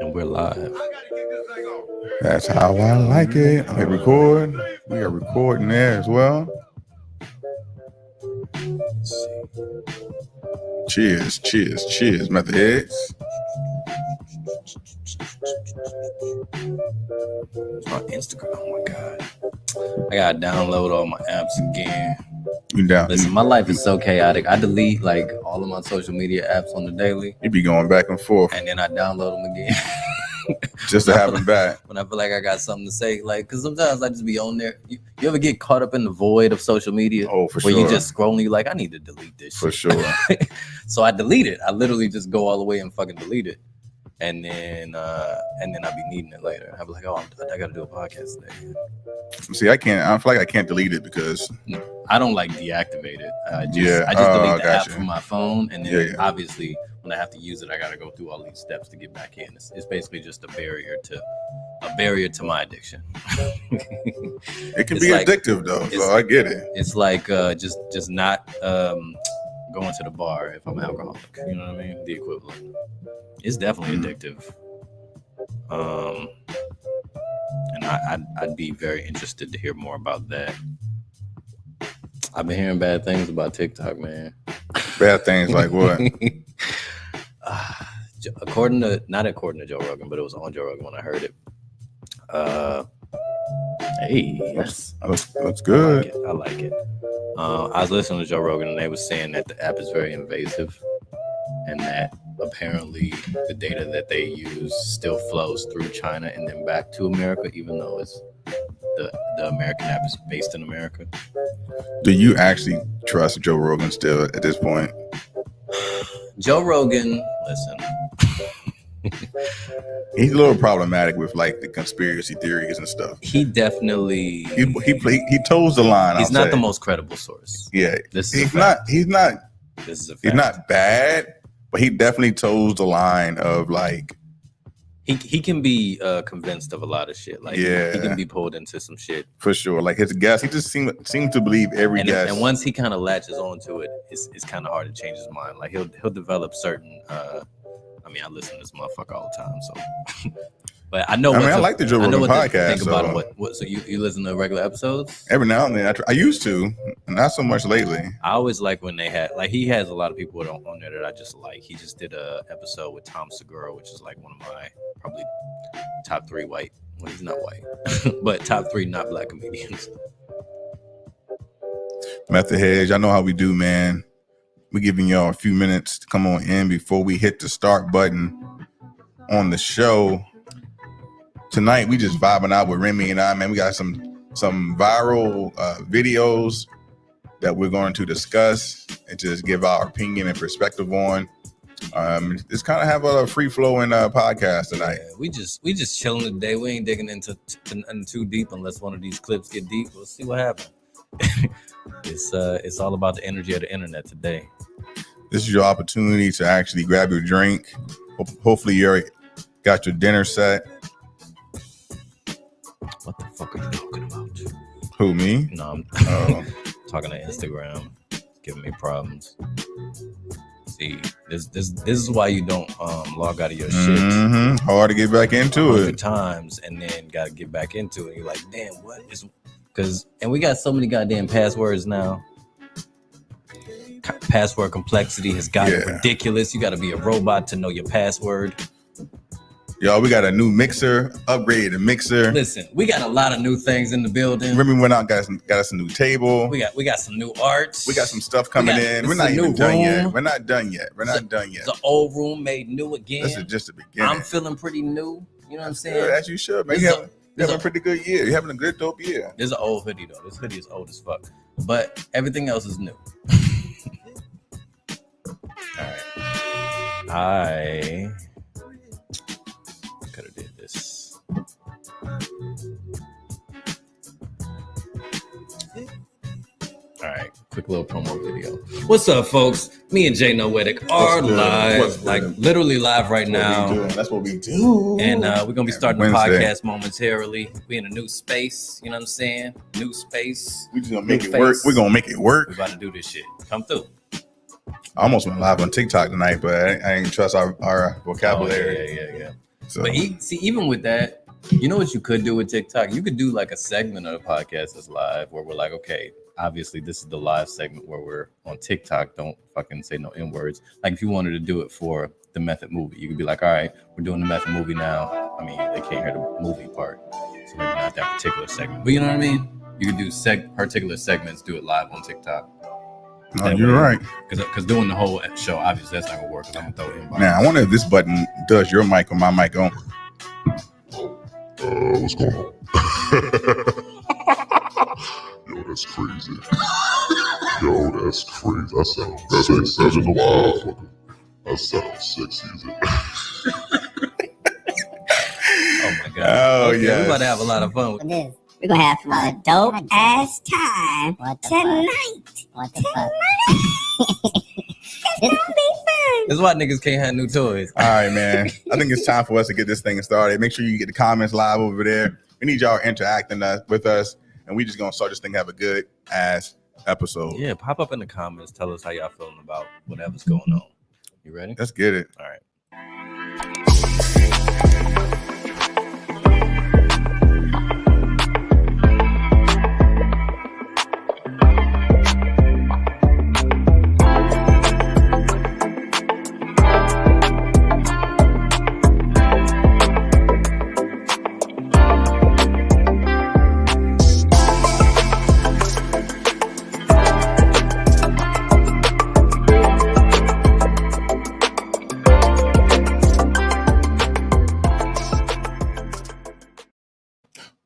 And we're live. That's how I like it. I hit record. We are recording there as well. Let's see. Cheers, Method Heads. On Instagram. Oh my god. I gotta download all my apps again. You down? Listen, my life is so chaotic. I delete like all of my social media apps on the daily. You be going back and forth. And then I download them again. Just to have them back. When I feel like I got something to say. Like, because sometimes I just be on there. You ever get caught up in the void of social media? Oh, for where sure. You just scrolling, you like, I need to delete this For shit. sure. So I delete it. I literally just go all the way and fucking delete it. And then I be needing it later. I be like, oh, I gotta do a podcast today. See, I feel like I can't delete it because I don't like deactivate it. I just delete the app from my phone, and then obviously when I have to use it, I gotta go through all these steps to get back in. It's basically just a barrier to my addiction. It can be addictive though, so I get it. It's like just not going to the bar if I'm alcoholic. You know what I mean? The equivalent. It's definitely addictive. And I'd be very interested to hear more about that. I've been hearing bad things about TikTok, man. Bad things like what? Not according to Joe Rogan, but it was on Joe Rogan when I heard it. Hey, yes, that's good. I like it. I was listening to Joe Rogan, and they were saying that the app is very invasive, and that apparently the data that they use still flows through China and then back to America, even though it's the American app is based in America. Do you actually trust Joe Rogan still at this point? Joe Rogan, listen. He's a little problematic with like the conspiracy theories and stuff. He definitely he toes the line. He's not the most credible source. Yeah, He's not. This is a fact. He's not bad, but he definitely toes the line of like. He can be convinced of a lot of shit. Like he can be pulled into some shit for sure. Like his guess, he just seemed to believe every guess. And once he kind of latches onto it, it's kind of hard to change his mind. Like he'll develop certain. I listen to this motherfucker all the time, so. But I know. I like the Joe Rogan podcast. Think about it. What? So you listen to regular episodes? Every now and then. I used to, not so much lately. I always like when they had he has a lot of people on there that I just like. He just did a episode with Tom Segura, which is like one of my probably top 3 white. Well, he's not white, but top 3 not black comedians. Method Heads, y'all know how we do, man. We're giving y'all a few minutes to come on in before we hit the start button on the show. Tonight, we just vibing out with Remy and I, man. We got some viral videos that we're going to discuss and just give our opinion and perspective on. Just kind of have a free flowing podcast tonight. Yeah, we just chilling today. We ain't digging into too deep unless one of these clips get deep. We'll see what happens. It's all about the energy of the internet today. This is your opportunity to actually grab your drink. Hopefully you got your dinner set. What the fuck are you talking about? Who, me? No, I'm talking to Instagram. It's giving me problems. See, this is why you don't log out of your shit. Mm-hmm. Hard to get back into it. Times and then got to get back into it. You're like, damn, what is? And we got so many goddamn passwords now. Password complexity has gotten ridiculous. You got to be a robot to know your password. Yo, we got a new mixer, upgraded mixer. Listen, we got a lot of new things in the building. Remy went out, got us a new table. We got some new arts. We got some stuff coming in. We're not even done yet. We're not done yet. The old room made new again. This is just the beginning. I'm feeling pretty new. You know what I'm saying? Good, as you should, man. You're having a pretty good year. You're having a good, dope year. There's an old hoodie, though. This hoodie is old as fuck. But everything else is new. All right. I could have did this. All right, quick little promo video. What's up, folks? Me and Jay Noetic are live, like literally live right now. That's what we do. And we're gonna be starting the podcast momentarily. We in a new space, you know what I'm saying? New space. We just gonna make it work. We're gonna make it work. We about to do this shit. Come through. I almost went live on TikTok tonight, but I didn't trust our vocabulary. Yeah. So But even with that, you know what you could do with TikTok? You could do like a segment of the podcast that's live where we're like, okay, obviously this is the live segment where we're on TikTok. Don't fucking say no N words. Like if you wanted to do it for the Method movie, you could be like, all right, we're doing the Method movie now. I mean, they can't hear the movie part, so maybe not that particular segment. But you know what I mean? You could do particular segments, do it live on TikTok. no, you're right. Because doing the whole show, obviously that's not gonna work. Because I'm gonna throw him. Now I wonder if this button does your mic or my mic on. What's going on? Yo, that's crazy. Yo, that's crazy. That's sexy as a motherfucker. That sounds sexy as it. Oh my god. Oh okay, yeah. We're about to have a lot of fun. With this. We're gonna have a dope ass time tonight. What the fuck? It's gonna be fun. That's why niggas can't have new toys. All right, man. I think it's time for us to get this thing started. Make sure you get the comments live over there. We need y'all interacting with us, and we just gonna start this thing. Have a good ass episode. Yeah, pop up in the comments. Tell us how y'all feeling about whatever's going on. You ready? Let's get it. All right.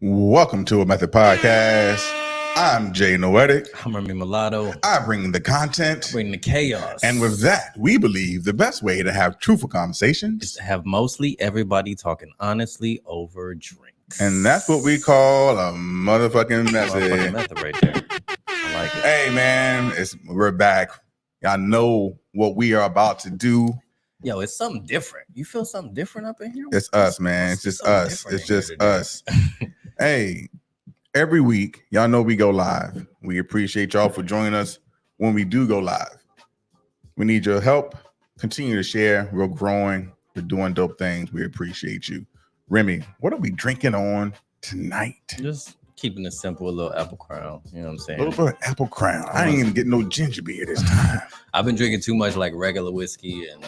Welcome to a Method Podcast. I'm Jay Noetic. I'm Remy Mulatto. I bring the content. Bring the chaos. And with that, we believe the best way to have truthful is conversations. to have mostly everybody talking honestly over drinks. And that's what we call a motherfucking Motherfucking method. method right there. I like it. Hey, man, we're back. Y'all know what we are about to do. Yo, it's something different. You feel something different up in here? It's us, man. It's just something us. different It's in here just today. us. Hey, every week, y'all know we go live. We appreciate y'all for joining us when we do go live. We need your help. Continue to share. We're growing. We're doing dope things. We appreciate you. Remy, what are we drinking on tonight? Just keeping it simple, a little apple crown. You know what I'm A saying? little bit of Apple Crown. I ain't even getting no ginger beer this time. I've been drinking too much like regular whiskey, and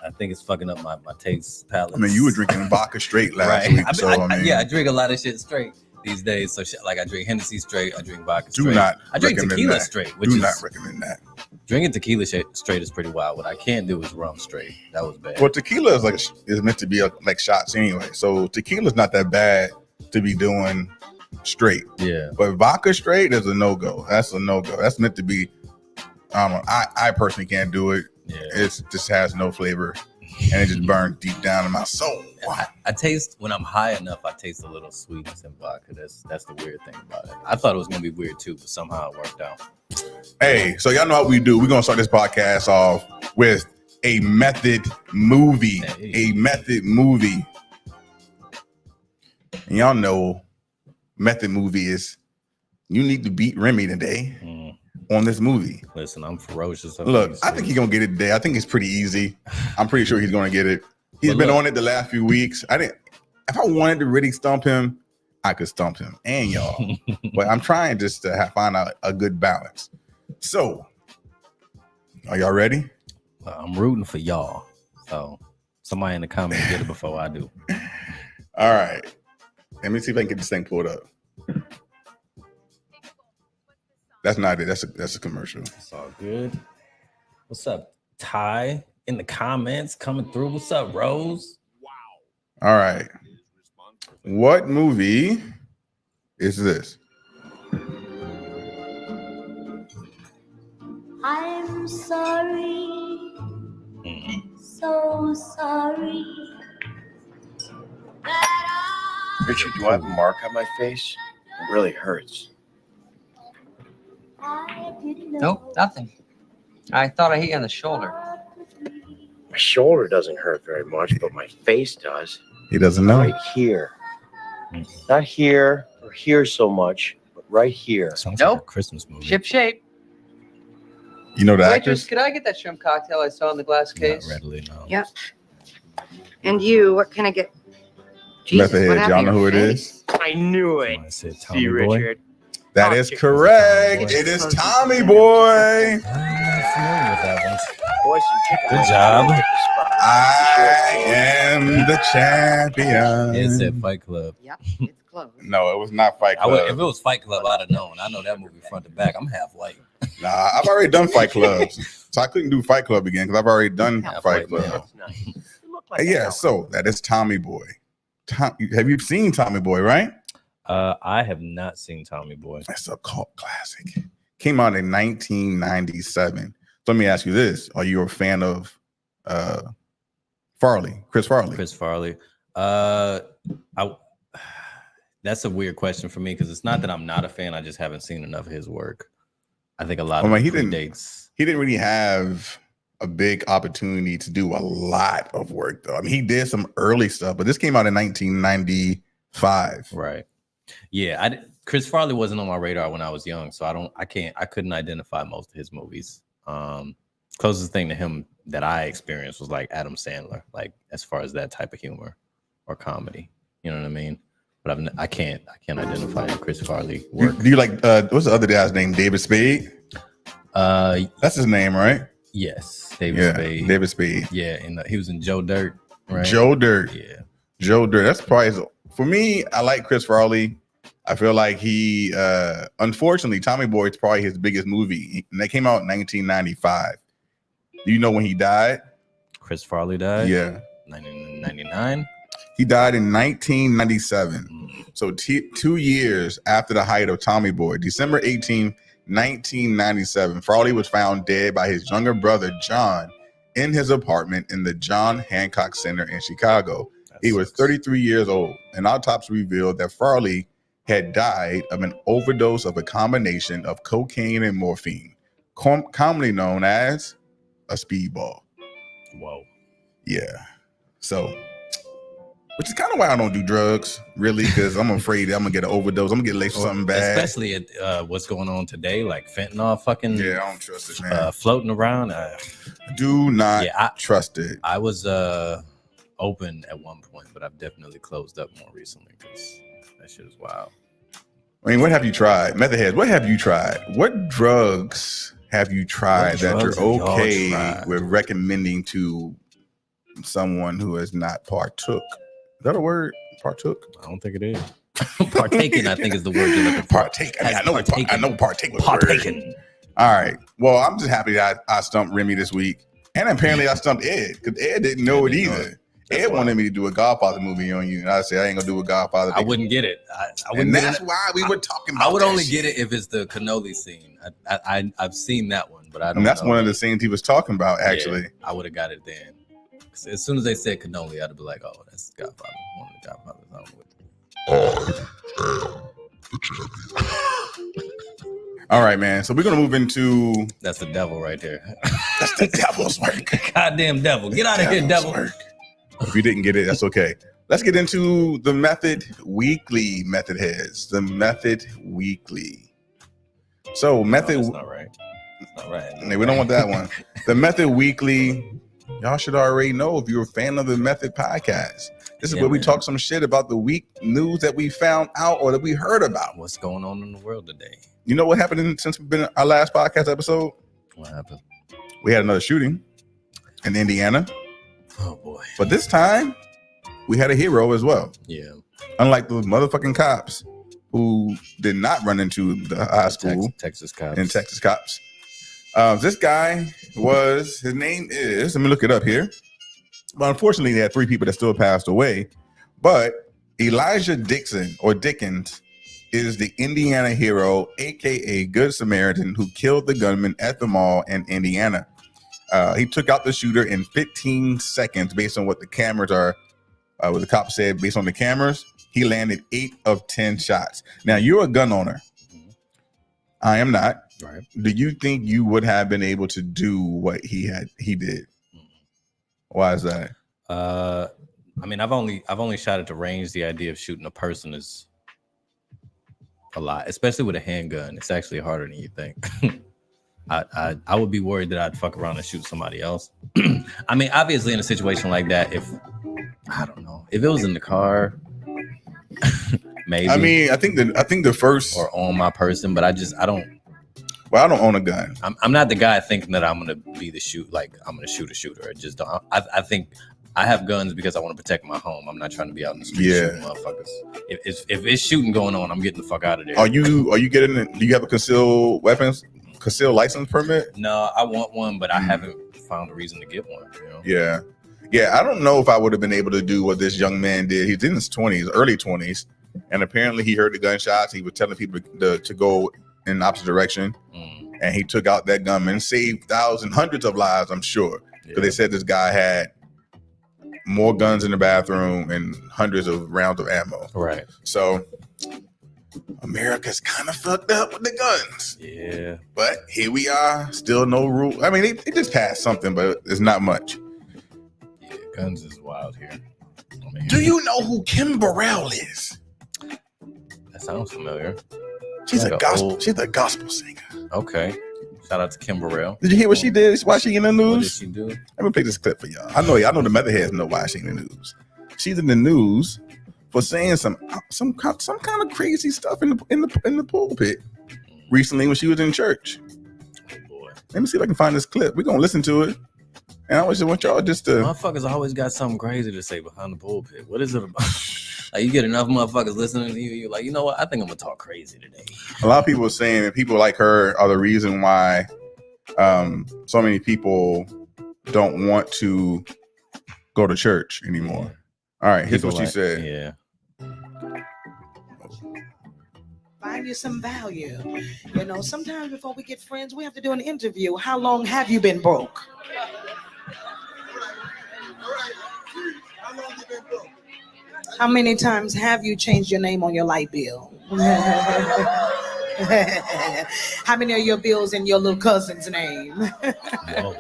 I think it's fucking up my taste palate. I mean, you were drinking vodka straight last right? week, so I mean, yeah, I drink a lot of shit straight these days. So shit, like I drink Hennessy straight, I drink vodka do straight. not. I drink recommend tequila that. straight, which Do is not recommend that. drinking tequila straight is pretty wild. What I can't do is rum straight. That was bad. Well, tequila is meant to be like shots anyway, so tequila's not that bad to be doing straight. Yeah, But vodka straight is a no go. That's a no go. That's meant to be. I personally can't do it. yeah. It just has no flavor, and it just burns deep down in my soul. I taste when I'm high enough. I taste a little sweetness in vodka. That's the weird thing about it. I thought it was gonna be weird too, but somehow it worked out. Hey, so y'all know what we do. We're gonna start this podcast off with a method movie. Hey. A method movie. And y'all know method movie is you need to beat Remy today on this movie. Listen, I'm ferocious. Look, I think he's gonna get it today. I think it's pretty easy. I'm pretty sure he's gonna get it. He's But been look- on it the last few weeks. If I wanted to really stump him, I could stump him and y'all. But I'm trying just to find out a good balance. So, are y'all ready? I'm rooting for y'all. So somebody in the comments get it before I do. All right. Let me see if I can get this thing pulled up. That's not it. That's a commercial. It's all good. What's up, Ty? In the comments coming through. What's up, Rose? All right. What movie is this? I'm sorry, Mm. so sorry. Richard, do I have a mark on my face? It really hurts. Nope, nothing. I thought I hit you on the shoulder. My shoulder doesn't hurt very much, but my face does. He doesn't know. Right here. Not here or here so much, but right here. Sounds like a Nope. Christmas movie. Ship shape. You know the Waitress, actress? could I get that shrimp cocktail I saw in the glass Not case? readily, no. Yep. And you, what can I get? Jesus, Method what heads, happened y'all know to who your it face? is? I knew it. I said See, Tommy Boy. Richard. That Oh, is chicken. correct. Was It is Close Tommy to Boy. I'm familiar with that one. Boy, some chicken Good wings job. really hit the spot. I am the champion. It said Fight Club. Yep, it's close. No, it was not Fight I would, if Club. it was Fight Club, I'd have known. I know that movie front to back. I'm half white. Nah, I've already done Fight Clubs, so I couldn't do Fight Club again because I've already done Yeah, Fight Fight Club. Club. That's nice. You look like Yeah, a so that is Tommy Boy. Have you seen Tommy Boy, right? I have not seen Tommy Boy. It's a cult classic. Came out in 1997. So let me ask you this. Are you a fan of Farley, Chris Farley? Chris Farley. That's a weird question for me because it's not that I'm not a fan. I just haven't seen enough of his work. I think a lot I mean, of he it didn't- predates. He didn't really have a big opportunity to do a lot of work, though. I mean, he did some early stuff, but this came out in 1995. Right. Yeah. Chris Farley wasn't on my radar when I was young, so I couldn't identify most of his movies. Closest thing to him that I experienced was like Adam Sandler, like as far as that type of humor or comedy. You know what I mean? But I can't identify Chris Farley work. Do you like what's the other guy's name? David Spade? That's his name, right? Yes, David Spade. David Spade. Yeah, and he was in Joe Dirt, right? Joe Dirt. Yeah. Joe Dirt. That's probably for me. I like Chris Farley. I feel like he, unfortunately, Tommy Boy is probably his biggest movie, and that came out in 1995. Do you know when he died? Chris Farley died. Yeah, 1999. he died in 1997. So 2 years after the height of Tommy Boy, December 18th, 1997, Farley was found dead by his younger brother John in his apartment in the John Hancock Center in Chicago. He was 33 years old. An autopsy revealed that Farley had died of an overdose of a combination of cocaine and morphine, commonly known as a speedball. Whoa. Yeah. So, which is kind of why I don't do drugs, really, because I'm afraid I'm gonna get an overdose. I'm gonna get laced with something bad. Especially at what's going on today, like fentanyl, fucking Yeah, I don't trust it, man. floating around. Do not Yeah, trust it. I was open at one point, but I've definitely closed up more recently because that shit is wild. I mean, what have you tried? Method heads, what have you tried? What drugs have you tried that drugs you're have y'all okay tried? with recommending to someone who has not partook? Is that a word? Partook? I don't think it is. Partaking, I think, is the word you're looking for. Partake. I mean, I know partake was a word. Partaking. All right. Well, I'm just happy that I stumped Remy this week. And apparently I stumped Ed because Ed didn't know it either. Ed wanted me to do a Godfather movie on you. And I said, I ain't going to do a Godfather. I wouldn't get it. I And wouldn't get that's it. why we were talking about I would that only shit. get it if it's the cannoli scene. I've seen that one, but I don't And that's know. one of the scenes he was talking about, Yeah, actually. I would have got it then. 'Cause as soon as they said cannoli, I'd be like, oh, that's Godfather. One of the Godfathers. I'm with it. I am the champion. All right, man. So we're going to move into... That's the devil right there. That's the devil's work. Goddamn devil. Get out of here, Devil's devil. work. If you didn't get it, that's okay. Let's get into the Method Weekly, Method heads. The Method Weekly. So Method... No, that's not right. That's not right. Nee, we don't want that one. The Method Weekly, y'all should already know if you're a fan of the Method podcast. This is Yeah, where we man. talk some shit about the week news that we found out or that we heard about. What's going on in the world today? You know what happened since we've been in our last podcast episode? What happened? We had another shooting in Indiana, Oh boy. but this time we had a hero as well. Yeah. Unlike the motherfucking cops who did not run into the high school Texas cops. and Texas cops. This guy his name is, let me look it up here. But unfortunately, they had 3 people that still passed away. But Elijah Dixon or Dickens is the Indiana hero, aka Good Samaritan, who killed the gunman at the mall in Indiana. He took out the shooter in 15 seconds based on what the cameras are, what the cops said based on the cameras. He landed 8 of 10 shots. Now, you're a gun owner. I am not. Right. Do you think you would have been able to do what he did? Why is that? I mean, I've only shot at the range. The idea of shooting a person is a lot, especially with a handgun. It's actually harder than you think. I would be worried that I'd fuck around and shoot somebody else. I mean, obviously, in a situation like that, if it was in the car, Maybe. I mean, I think the first. Or on my person, but I don't. Well, I don't own a gun. I'm not the guy thinking that I'm gonna be the I'm gonna shoot a shooter. I just don't. I think I have guns because I want to protect my home. I'm not trying to be out in the street shooting motherfuckers. If it's shooting going on, I'm getting the fuck out of there. Are you getting it? Do you have a concealed license permit? No, I want one, but I haven't found a reason to get one. You know? Yeah. I don't know if I would have been able to do what this young man did. He's in his 20s, early 20s, and apparently he heard the gunshots. He was telling people to go in the opposite direction, and he took out that gunman, saved hundreds of lives, I'm sure, because they said this guy had more guns in the bathroom and hundreds of rounds of ammo. Right. So America's kind of fucked up with the guns. Yeah. But here we are, still no rule. I mean, they just passed something, but it's not much. Yeah, guns is wild here. I mean, Do you know who Kim Burrell is? that sounds familiar. She's Like a a gospel. old- She's a gospel singer. Okay. Shout out to Kim Burrell. Did you hear what she did? Why she in the What did news? she do? Let me play this clip for y'all. I know the mother heads know why she's in the news. She's in the news for saying some kind of crazy stuff in the pulpit recently when she was in church. Oh boy. Let me see if I can find this clip. We're gonna listen to it, and I just want y'all just to. Motherfuckers always got something crazy to say behind the pulpit. What is it about? Like you get enough motherfuckers listening to you, you're like, you know what? I think I'm gonna talk crazy today. A lot of people are saying that people like her are the reason why so many people don't want to go to church anymore. All right, here's People what she said. Yeah. Find you some value. You know, sometimes before we get friends, we have to do an interview. How long have you been broke? How many times have you changed your name on your light bill? How many of your bills in your little cousin's name? Whoa.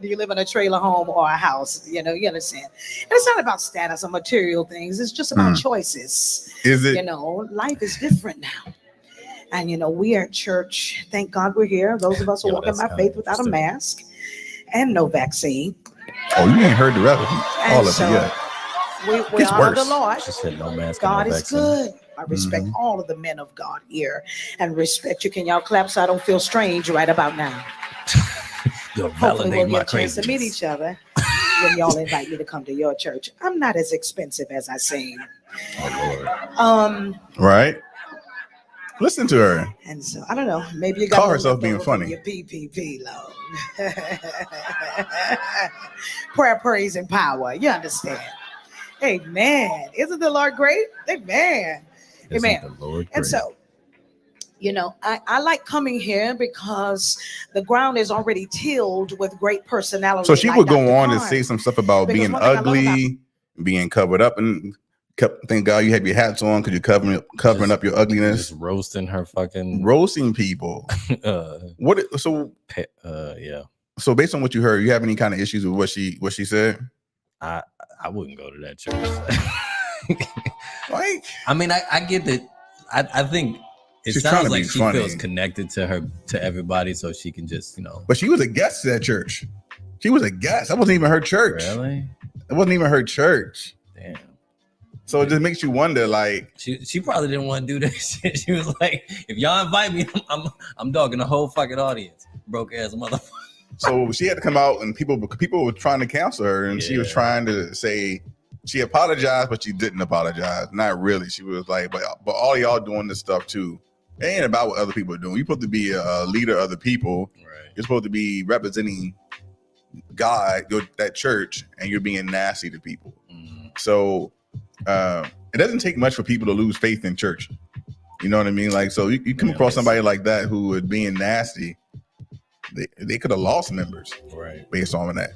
Do you live in a trailer home or a house? You know, you understand. And it's not about status or material things. It's just about choices. Is it? You know, life is different now. And, you know, we are at church. Thank God we're here. Those of us who Yeah, walk in that's by kinda faith without a interesting. mask and no vaccine. Oh, you ain't heard the rest of them, And all of it so yet. we It's honor the worse. Lord. She said no mask. God no is vaccine. good. I respect Mm-hmm. all of the men of God here and respect you. Can y'all clap so I don't feel strange right about now? You'll Hopefully validate we'll my get a chance to meet craziness. each other when y'all invite me to come to your church. I'm not as expensive as I seem. Oh, Right? Listen to her. And so I don't know. Maybe you got Call a little herself being leftover from funny. Your PPP loan. Prayer, praise, and power. You understand? Amen. Isn't the Lord great? Amen. Isn't Amen. the Lord And great? so, you know, I like coming here because the ground is already tilled with great personalities. So she like would go Dr. on to Klein. say some stuff about Because being one thing I love ugly, being covered up, and thank God you have your hats on because you're covering up your ugliness. Just roasting her fucking. Roasting people. What? Yeah. So based on what you heard, you have any kind of issues with what she said? I wouldn't go to that church. Like, I mean, I get that. I think it She's trying sounds to like be she funny. feels connected to everybody, so she can just, you know. but she was a guest at that church. She was a guest. That wasn't even her church. Really? It wasn't even her church. Damn. So it just makes you wonder, like, She probably didn't want to do that shit. She was like, if y'all invite me, I'm dogging the whole fucking audience. Broke ass motherfucker. so she had to come out, and people were trying to cancel her, and she was Yeah. trying to say she apologized, but she didn't apologize. Not really. She was like, but all y'all doing this stuff too. It ain't about what other people are doing. You're supposed to be a leader of the people. Right. You're supposed to be representing God, that church, and you're being nasty to people. So it doesn't take much for people to lose faith in church. You know what I mean? Like, so you come Yeah, across that's- somebody like that who was being nasty, they could have lost members Right. based on that.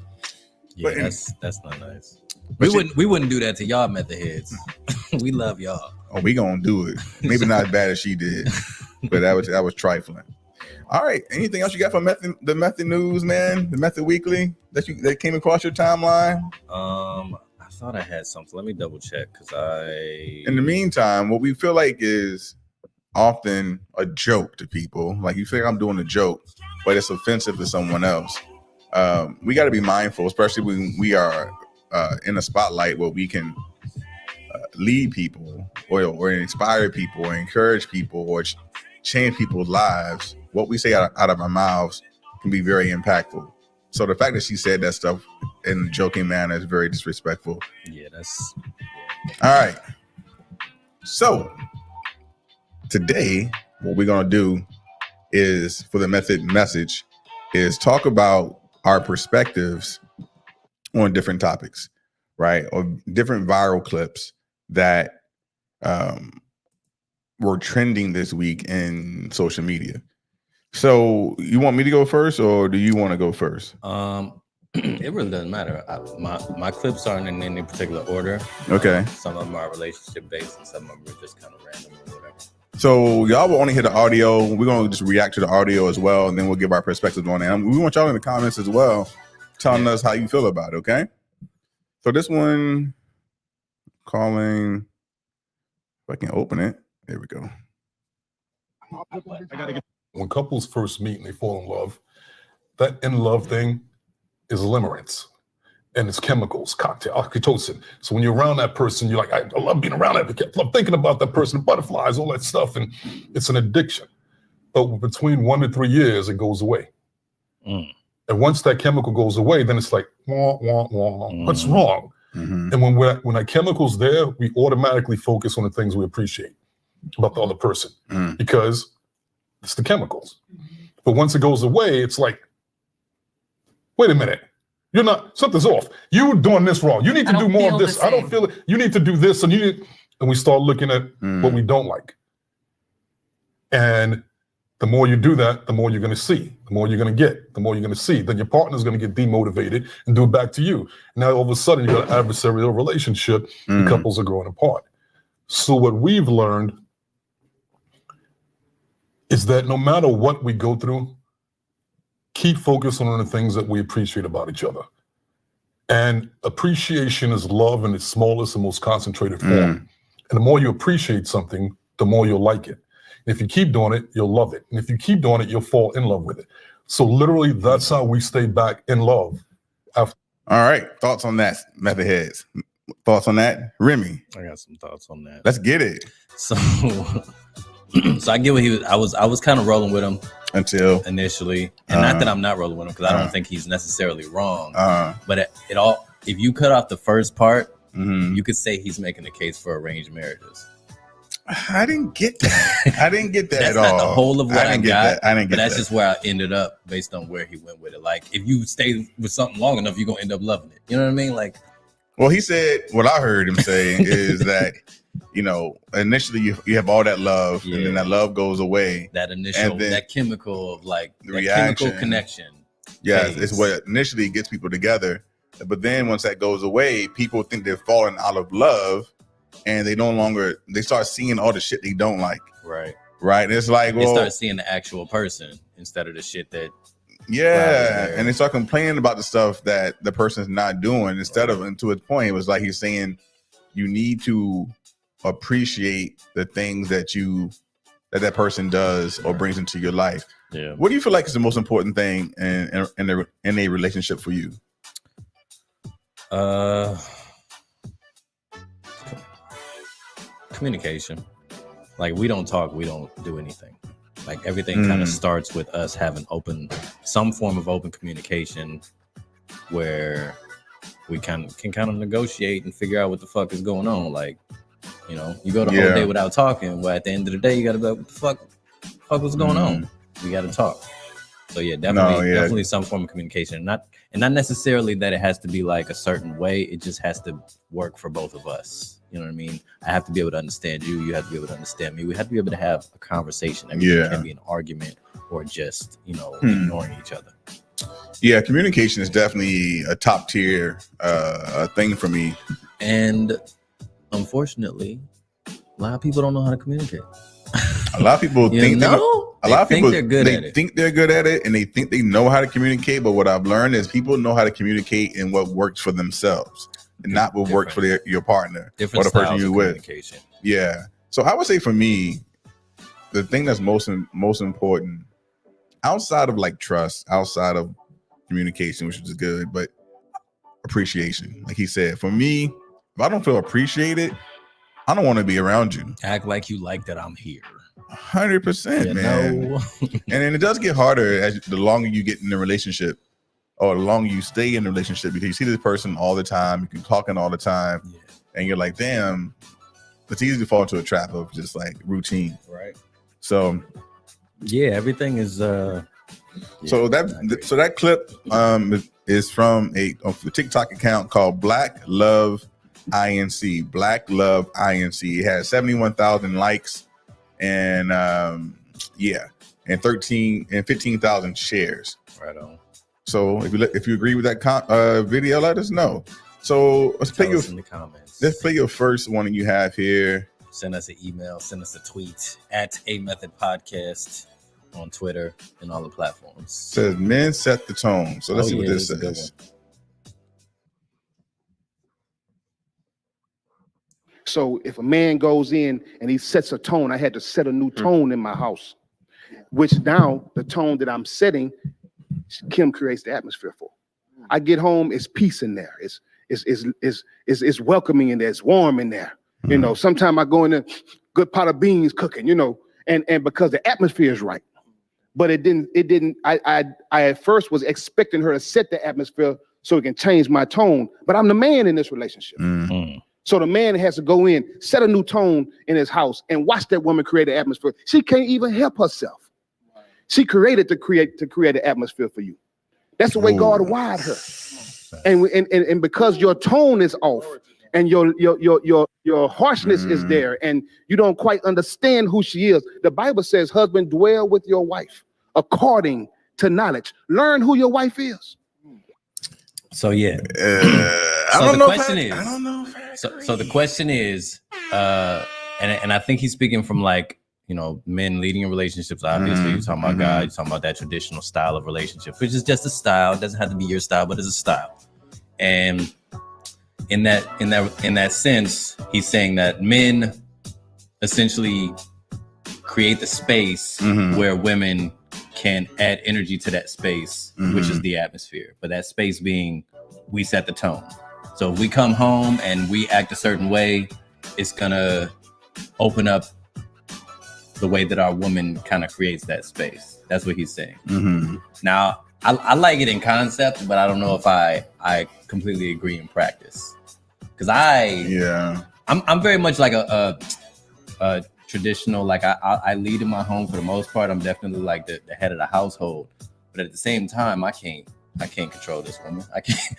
Yeah, But- that's not nice. But We wouldn't do that to y'all method heads. We love y'all. Oh, we gonna do it. Maybe not as bad as she did, but that was trifling. All right. Anything else you got from the Method News, man? The Method Weekly that came across your timeline? I thought I had something. Let me double check because In the meantime, what we feel like is often a joke to people. Like you feel like I'm doing a joke, but it's offensive to someone else. We got to be mindful, especially when we are in a spotlight where we can lead people or inspire people or encourage people or change people's lives, what we say out of our mouths can be very impactful. So the fact that she said that stuff in a joking manner is very disrespectful. Yeah, that's All right. So today, what we're going to do is, for the method message, is talk about our perspectives on different topics, right? Or different viral clips that were trending this week in social media. So you want me to go first, or do you want to go first? it really doesn't matter. My clips aren't in any particular order. Okay. Some of them are relationship based, and some of them are just kind of random or whatever. So y'all will only hear the audio. We're gonna just react to the audio as well, and then we'll give our perspectives on it. And we want y'all in the comments as well, telling us how you feel about it. Okay. So this one, calling. If I can open it, there we go. When couples first meet and they fall in love, that in love thing is limerence. And it's chemicals, cocktail, oxytocin. So when you're around that person, you're like, I love being around that. I love thinking about that person, butterflies, all that stuff. And it's an addiction. But between 1 to 3 years, it goes away. And once that chemical goes away, then it's like, wah, wah, wah. What's wrong? Mm-hmm. And when that chemical's there, we automatically focus on the things we appreciate about the other person because it's the chemicals. But once it goes away, it's like, wait a minute. You're not, something's off. You're doing this wrong. You need to do more of this. I don't feel it. You need to do this. And we start looking at what we don't like. And the more you do that, the more you're going to see, the more you're going to get, the more you're going to see. Then your partner's going to get demotivated and do it back to you. Now, all of a sudden, you got an adversarial relationship and couples are growing apart. So what we've learned is that no matter what we go through, keep focusing on the things that we appreciate about each other. And appreciation is love in its smallest and most concentrated form. And the more you appreciate something, the more you'll like it. If you keep doing it, you'll love it. And if you keep doing it, you'll fall in love with it. So literally, that's how we stay back in love. All right. Thoughts on that, Method Heads? Thoughts on that? Remy? I got some thoughts on that. Let's get it. So I get what he was. I was kind of rolling with him until initially, and not that I'm not rolling with him because I don't think he's necessarily wrong. But if you cut off the first part, you could say he's making a case for arranged marriages. I didn't get that. I didn't get that That's at not all. the whole of what I got. I didn't get but that's that. just where I ended up based on where he went with it. Like, if you stay with something long enough, you're gonna end up loving it. You know what I mean? Like, well, he said what I heard him say is that, you know, initially you have all that love, and then that love goes away. That initial, that chemical of like the that reaction, chemical connection. Yeah, it's what initially gets people together. But then once that goes away, people think they're falling out of love. And they start seeing all the shit they don't like. Right. And it's like, they start seeing the actual person instead of the shit that. Yeah. And they start complaining about the stuff that the person's not doing instead of, and to his point, it was like he's saying you need to appreciate the things that that person does or brings into your life. Yeah. What do you feel like is the most important thing in a relationship for you? Communication. Like, we don't talk, we don't do anything. Like, everything kind of starts with us having some form of open communication where we can kind of negotiate and figure out what the fuck is going on. Like, you know, you go the whole day without talking. Well, at the end of the day, you got to be like, what the fuck was going on? We got to talk. So yeah, definitely some form of communication. Not necessarily that it has to be like a certain way. It just has to work for both of us. You know what I mean? I have to be able to understand you. You have to be able to understand me. We have to be able to have a conversation. It can be an argument or just, you know, ignoring each other. Yeah, communication is definitely a top tier thing for me. And unfortunately, a lot of people don't know how to communicate. A lot of people think they're good at it. They think they're good at it, and they think they know how to communicate. But what I've learned is people know how to communicate in what works for themselves, and not what works for your partner or the person you're with. Yeah. So I would say for me, the thing that's most important, outside of like trust, outside of communication, which is good, but appreciation. Like he said, for me, if I don't feel appreciated, I don't want to be around you. Act like you like that I'm here. 100%, man. know? And then it does get harder as the longer you get in the relationship, or the longer you stay in the relationship, because you see this person all the time, you can talking all the time, Yeah. and you're like, damn, it's easy to fall into a trap of just like routine. Right. So Yeah, everything is so that clip is from a TikTok account called Black Love INC. Black Love INC. It has 71,000 likes and and 15,000 shares. right on. So if you agree with that video, let us know. So let's play Tell us in the comments. let's play your first one that you have here. Send us an email, send us a tweet at A Method Podcast on Twitter and all the platforms. It says men set the tone. So let's see what this a good says. one. So if a man goes in and he sets a tone, I had to set a new tone in my house, which now the tone that I'm setting, Kim creates the atmosphere for. I get home, it's peace in there. It's welcoming in there. It's warm in there. You know, sometimes I go in there, good pot of beans cooking, you know, and because the atmosphere is right. But it didn't, I at first was expecting her to set the atmosphere so it can change my tone. But I'm the man in this relationship. Mm. So the man has to go in, set a new tone in his house, and watch that woman create an atmosphere. She can't even help herself. She created to create an atmosphere for you. That's the way God wired her. And because your tone is off and your harshness is there, and you don't quite understand who she is. The Bible says, husband, dwell with your wife according to knowledge. Learn who your wife is. So yeah. I don't know. I don't know. So the question is, and I think he's speaking from like, you know, men leading in relationships. Obviously, you're talking about God, you're talking about that traditional style of relationship, which is just a style. It doesn't have to be your style, but it's a style. And in that sense, he's saying that men essentially create the space where women can add energy to that space, which is the atmosphere. But that space being, we set the tone. So if we come home and we act a certain way, it's gonna open up the way that our woman kind of creates that space. That's what he's saying. Now, I like it in concept, but I don't know if I completely agree in practice. Because I'm very much like a traditional, like I lead in my home for the most part. I'm definitely like the head of the household, but at the same time, I can't control this woman. I can't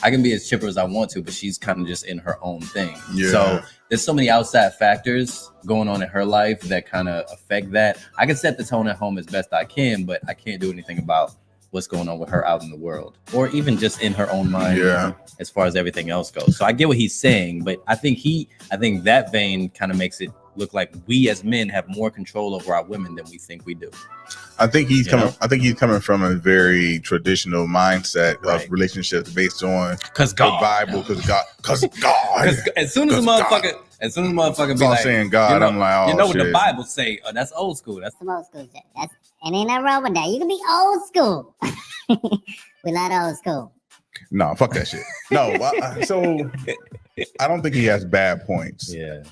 I can be as chipper as I want to, but she's kind of just in her own thing. Yeah. So there's so many outside factors going on in her life that kind of affect that. I can set the tone at home as best I can, but I can't do anything about what's going on with her out in the world, or even just in her own mind. As far as everything else goes. So I get what he's saying, but I think that vein kind of makes it look like we as men have more control over our women than we think we do. I think he's coming from a very traditional mindset of relationships based on the Bible, because God. As soon as the motherfucker be like, saying God, you know, I'm like, oh, you know what shit. the Bible say? Oh, that's old school. That's Some old school shit. And ain't nothing wrong with that. You can be old school. We love old school. No, fuck that shit. No, so I don't think he has bad points. Yeah.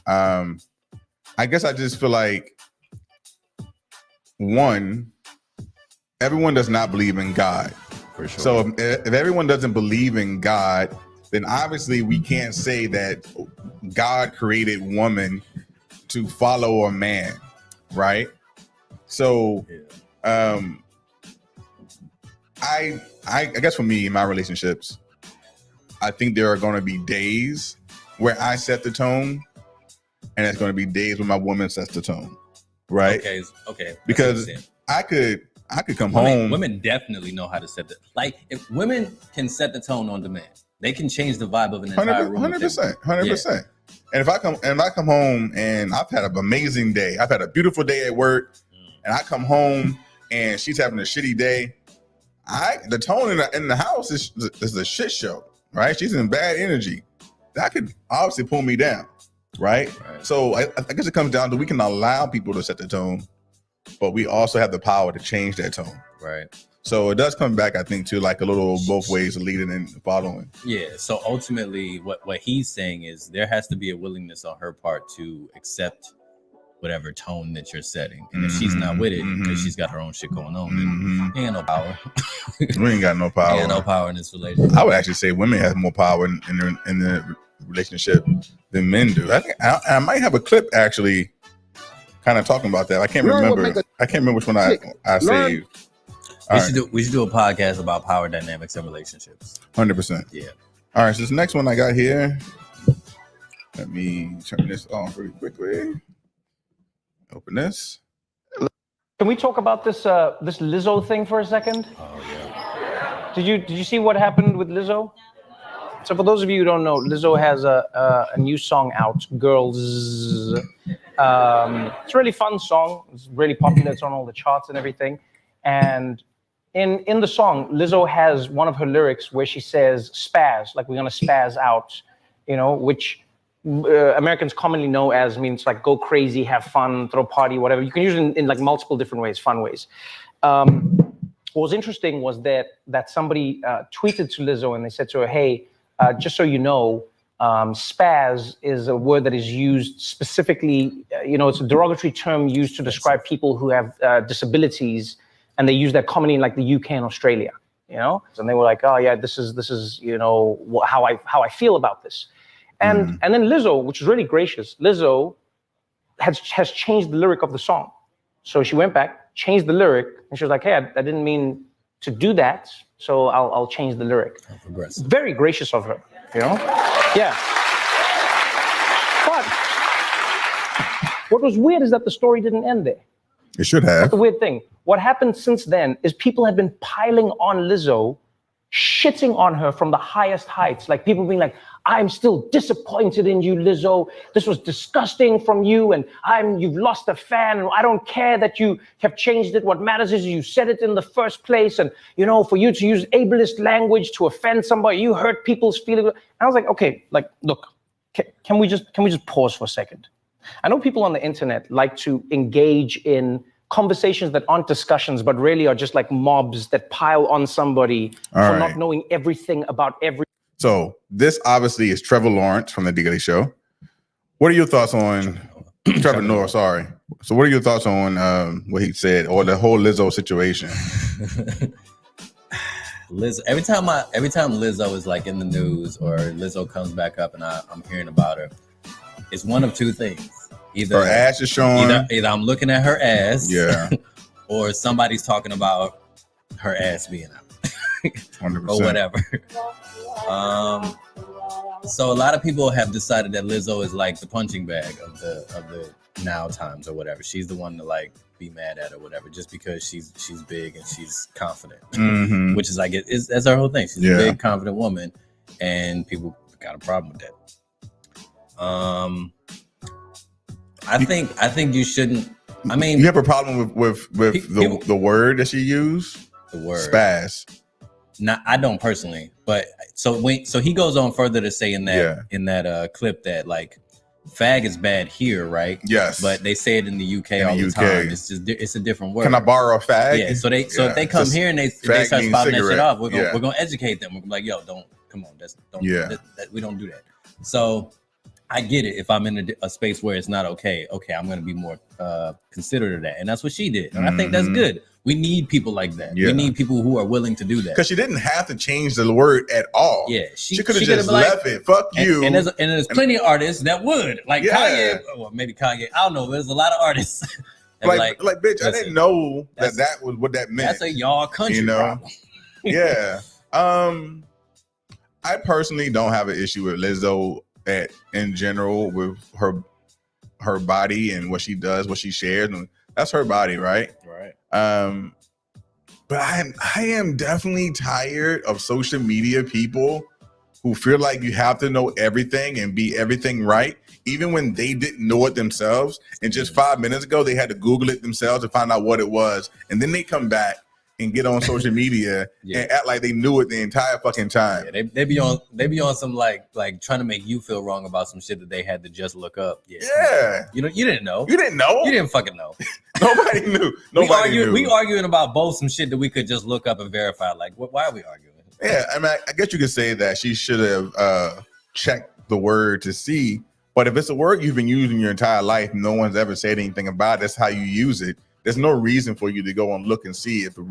I guess I just feel like, one, everyone does not believe in God. For sure. So if everyone doesn't believe in God, then obviously we can't say that God created woman to follow a man, right? So I guess for me, in my relationships, I think there are going to be days where I set the tone, and it's going to be days when my woman sets the tone, right? Okay. Because I could come home. Women definitely know how to set the, like, if women can set the tone on demand, they can change the vibe of an entire room. 100%. And if I come home and I've had an amazing day, I've had a beautiful day at work, and I come home and she's having a shitty day, the tone in the house is a shit show, right? She's in bad energy. That could obviously pull me down, right? So I guess it comes down to, we can allow people to set the tone, but we also have the power to change that tone. Right. So it does come back, I think, to like a little both ways of leading and following. Yeah. So ultimately, what he's saying is there has to be a willingness on her part to accept whatever tone that you're setting, and if she's not with it because she's got her own shit going on, then ain't got no power. We ain't got no power. Ain't got no power in this relationship. I would actually say women have more power in the relationship than men do. I think I might have a clip actually, kind of talking about that. I can't remember. I can't remember which one I saved. We should do a podcast about power dynamics in relationships. 100%. Yeah. All right. So this next one I got here. Let me turn this off really quickly. Open this. Can we talk about this this Lizzo thing for a second? Oh yeah. Did you see what happened with Lizzo? So for those of you who don't know, Lizzo has a new song out, Girls. It's a really fun song. It's really popular. It's on all the charts and everything. And in the song, Lizzo has one of her lyrics where she says spaz, like we're gonna spaz out, you know, which Americans commonly know as means like go crazy, have fun, throw a party, whatever. You can use it in like multiple different ways, fun ways. What was interesting was that somebody tweeted to Lizzo and they said to her, hey, just so you know, spaz is a word that is used specifically, it's a derogatory term used to describe people who have disabilities, and they use that commonly in like the UK and Australia, and they were like, oh yeah, this is how I feel about this. And then Lizzo, which is really gracious, Lizzo has changed the lyric of the song. So she went back, changed the lyric, and she was like, hey, I didn't mean to do that, so I'll change the lyric. Very gracious of her, Yeah. But what was weird is that the story didn't end there. It should have. That's the weird thing. What happened since then is people have been piling on Lizzo, shitting on her from the highest heights. Like people being like, I'm still disappointed in you, Lizzo. This was disgusting from you, and you've lost a fan, and I don't care that you have changed it. What matters is you said it in the first place, and for you to use ableist language to offend somebody, you hurt people's feelings. And I was like, okay, like look, can we just pause for a second? I know people on the internet like to engage in conversations that aren't discussions, but really are just like mobs that pile on somebody for not knowing everything about every. So this obviously is Trevor Lawrence from The Daily Show. What are your thoughts on Trevor Noah? Sorry. So what are your thoughts on what he said or the whole Lizzo situation? Every time Lizzo is like in the news or Lizzo comes back up and I'm hearing about her, it's one of two things. Either her ass is showing. Either I'm looking at her ass, yeah, or somebody's talking about her ass being out, 100%. or whatever. So a lot of people have decided that Lizzo is like the punching bag of the now times or whatever. She's the one to like be mad at or whatever, just because she's big and she's confident, which is like that's her whole thing. She's a big, confident woman, and people got a problem with that. I think you shouldn't. I mean, you have a problem with the word that she used. The word spaz. No, I don't personally, but so he goes on further to say in that clip that like fag is bad here, right? Yes, but they say it in the UK all the time. It's a different word. Can I borrow a fag? Yeah. So if they come here and they start spouting that shit off, we're gonna educate them. We're gonna be like, yo, come on, we don't do that. So I get it. If I'm in a space where it's not okay, I'm going to be more considerate of that. And that's what she did. And I think that's good. We need people like that. Yeah. We need people who are willing to do that. Because she didn't have to change the word at all. Yeah. She could have just left it. Fuck you. And there's plenty of artists that would. Like Kanye, or maybe Kanye. I don't know. There's a lot of artists. like, bitch, I didn't know that was what that meant. That's a y'all country problem. Yeah. I personally don't have an issue with Lizzo in general with her body and what she does, what she shares, and that's her body, right? Right. But I am definitely tired of social media people who feel like you have to know everything and be everything right, even when they didn't know it themselves. And just 5 minutes ago, they had to Google it themselves to find out what it was, and then they come back and get on social media Yeah. and act like they knew it the entire fucking time. Yeah, they be on some like trying to make you feel wrong about some shit that they had to just look up. Yeah. You didn't know. You didn't know. You didn't fucking know. Nobody knew. We arguing about both some shit that we could just look up and verify. Like, why are we arguing? Yeah, I mean, I guess you could say that she should have checked the word to see. But if it's a word you've been using your entire life, no one's ever said anything about it, that's how you use it. There's no reason for you to go and look and see if the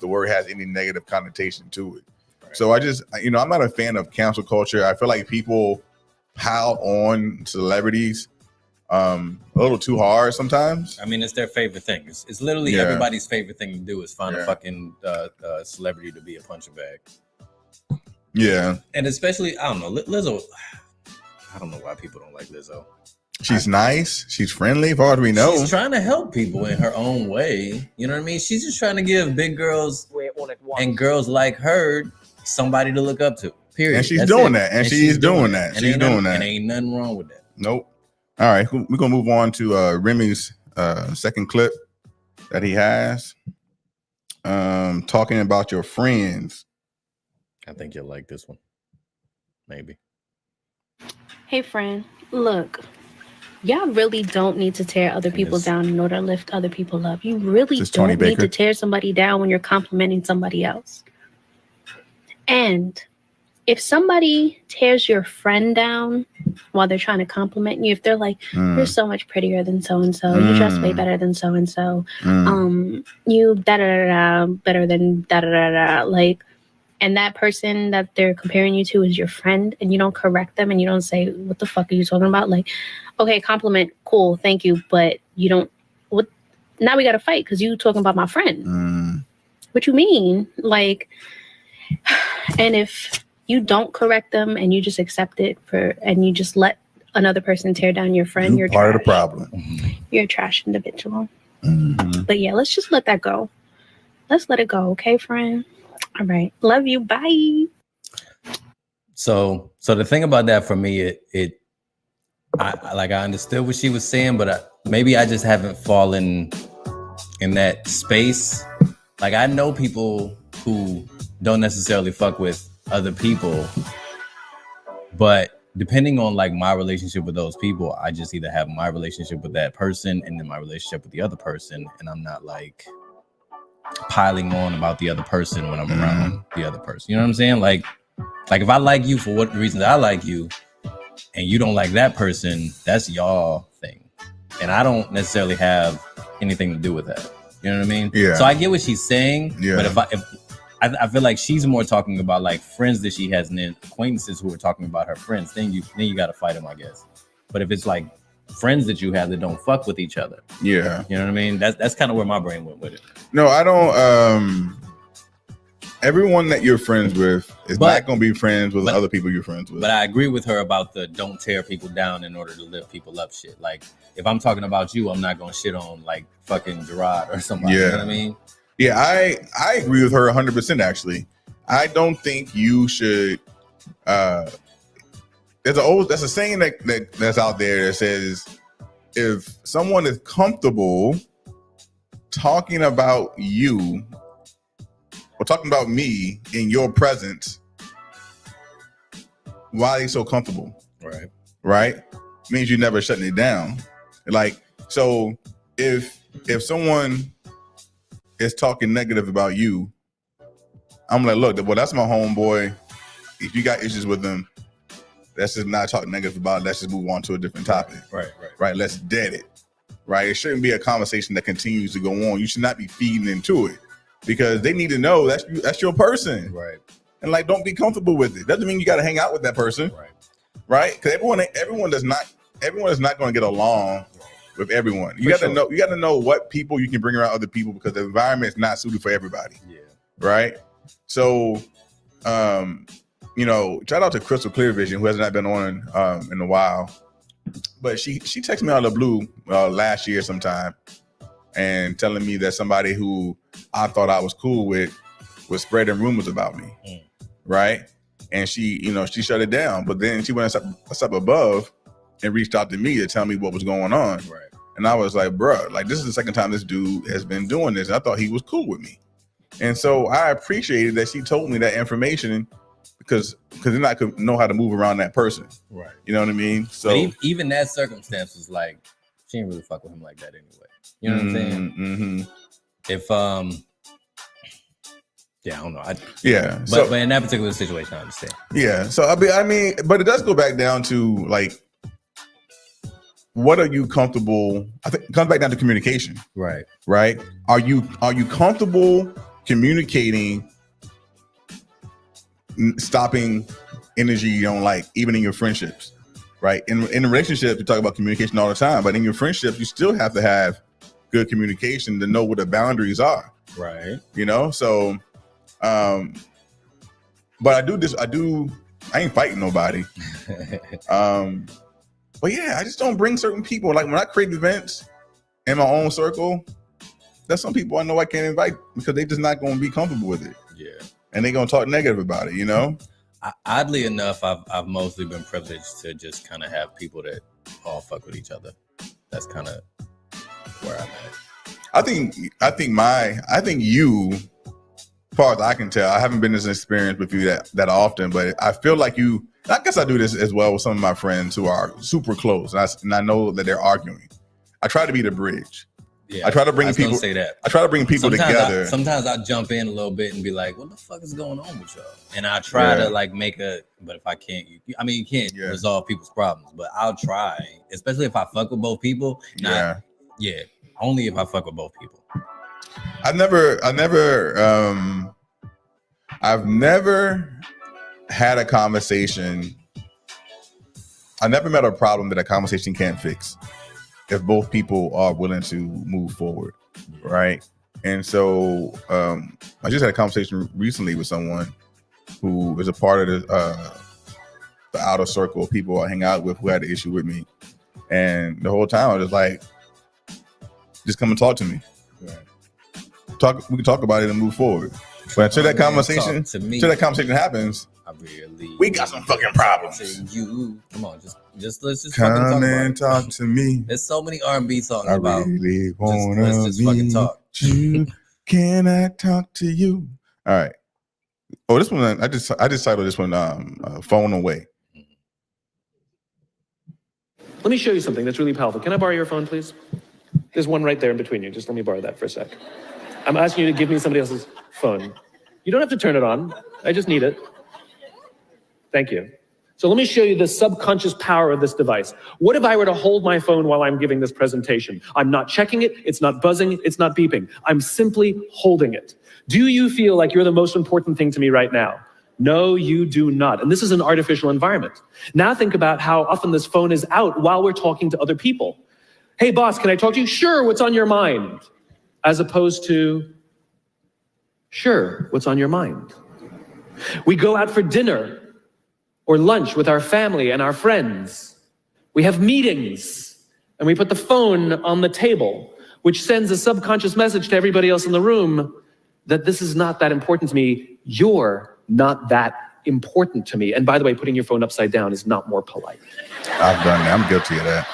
word has any negative connotation to it. Right. So I just, I'm not a fan of cancel culture. I feel like people pile on celebrities a little too hard sometimes. I mean, it's their favorite thing. It's literally everybody's favorite thing to do is find a fucking celebrity to be a punching bag. Yeah. And especially, I don't know, Lizzo. I don't know why people don't like Lizzo. She's nice. She's friendly, as far as we know. She's trying to help people in her own way. You know what I mean? She's just trying to give big girls and girls like her somebody to look up to. Period. And she's doing that. And she's doing that. She's doing that. And ain't nothing wrong with that. Nope. All right. We're going to move on to Remy's second clip that he has. Talking about your friends. I think you'll like this one. Maybe. Hey, friend. Look. Y'all really don't need to tear other people down in order to lift other people up. You really don't need to tear somebody down when you're complimenting somebody else. And if somebody tears your friend down while they're trying to compliment you, if they're like, you're so much prettier than so-and-so, you dress way better than so-and-so, you da-da-da-da, better than da-da-da-da, like, and that person that they're comparing you to is your friend, and you don't correct them and you don't say, what the fuck are you talking about? Like, okay, compliment, cool, thank you, but you don't, what? Now we got to fight because you talking about my friend. What you mean? Like, and if you don't correct them and you just accept it and you just let another person tear down your friend, you're part trash. of the problem. You're a trash individual. But yeah, let's just let that go. Let's let it go, okay, friend? All right. Love you. Bye. So the thing about that for me, I understood what she was saying, but maybe I just haven't fallen in that space. Like, I know people who don't necessarily fuck with other people, but depending on like my relationship with those people, I just either have my relationship with that person and then my relationship with the other person, and I'm not like piling on about the other person when I'm around the other person. You know what I'm saying? Like if I like you for what reasons I like you and you don't like that person, that's y'all thing. And I don't necessarily have anything to do with that. You know what I mean? Yeah. So I get what she's saying, Yeah. but if I feel like she's more talking about like friends that she has and then acquaintances who are talking about her friends, then you got to fight them, I guess. But if it's like friends that you have that don't fuck with each other, Yeah. you know what I mean? That's kind of where my brain went with it. No, I don't. Everyone that you're friends with is not going to be friends with other people you're friends with. But I agree with her about the don't tear people down in order to lift people up shit. Like, if I'm talking about you, I'm not going to shit on like fucking Gerard or somebody. Yeah. You know what I mean? Yeah, I agree with her 100% actually. I don't think you should that's a saying that's out there that says if someone is comfortable talking about you or talking about me in your presence, why are they so comfortable? Right? Means you're never shutting it down. Like, so if someone is talking negative about you, I'm like, look, well, that's my homeboy. If you got issues with them, let's just not talk negative about it. Let's just move on to a different topic. Right. Let's dead it. Right. It shouldn't be a conversation that continues to go on. You should not be feeding into it because they need to know that's your person. Right. And like, don't be comfortable with it. Doesn't mean you got to hang out with that person. Right. Because everyone is not going to get along with everyone. You got to know what people you can bring around other people because the environment is not suited for everybody. Yeah. Right. So, shout out to Crystal Clear Vision, who has not been on in a while, but she texted me out of the blue last year sometime and telling me that somebody who I thought I was cool with was spreading rumors about me. Right. And she shut it down, but then she went a step above and reached out to me to tell me what was going on. Right. And I was like, bruh, like this is the second time this dude has been doing this. I thought he was cool with me. And so I appreciated that she told me that information because then I could know how to move around that person. Right. You know what I mean? So but even that circumstance was like, she didn't really fuck with him like that anyway. You know what I'm saying? Mm-hmm. If yeah, I don't know. But in that particular situation, I understand. Yeah. So I mean, but it does go back down to like, what are you comfortable? I think it comes back down to communication. Right. Right. Are you comfortable communicating, stopping energy you don't like, even in your friendships? Right. In a relationship, you talk about communication all the time, but in your friendships, you still have to have good communication to know what the boundaries are. Right. You know, so but I ain't fighting nobody. But yeah, I just don't bring certain people. Like when I create events in my own circle, there's some people I know I can't invite because they just not going to be comfortable with it. Yeah. And they going to talk negative about it, you know? Oddly enough, I've mostly been privileged to just kind of have people that all fuck with each other. That's kind of where I'm at. I think you, as far as I can tell, I haven't been in this experience with you that often, but I feel like you, I guess I do this as well with some of my friends who are super close, and I know that they're arguing. I try to be the bridge. Yeah, I try to bring people. Say that. I try to bring people together. Sometimes I jump in a little bit and be like, "What the fuck is going on with y'all?" And I try to like make but if I can't, you can't resolve people's problems, but I'll try, especially if I fuck with both people. Only if I fuck with both people. I've never had a conversation. I never met a problem that a conversation can't fix if both people are willing to move forward, right? And so I just had a conversation recently with someone who is a part of the outer circle of people I hang out with who had an issue with me. And the whole time I was just like, just come and talk to me. Right. We can talk about it and move forward. But until that conversation happens, we got some fucking problems. Come on, let's just come and talk to me. There's so many R&B songs I about. Really wanna let's just fucking talk. Can I talk to you? All right. Oh, this one I just titled this one "Phone Away." Let me show you something that's really powerful. Can I borrow your phone, please? There's one right there in between you. Just let me borrow that for a sec. I'm asking you to give me somebody else's phone. You don't have to turn it on. I just need it. Thank you. So let me show you the subconscious power of this device. What if I were to hold my phone while I'm giving this presentation? I'm not checking it. It's not buzzing. It's not beeping. I'm simply holding it. Do you feel like you're the most important thing to me right now? No, you do not. And this is an artificial environment. Now think about how often this phone is out while we're talking to other people. Hey, boss, can I talk to you? Sure, what's on your mind? As opposed to, sure, what's on your mind? We go out for dinner or lunch with our family and our friends. We have meetings, and we put the phone on the table, which sends a subconscious message to everybody else in the room that this is not that important to me. You're not that important to me. And by the way, putting your phone upside down is not more polite. I've done that. I'm guilty of that.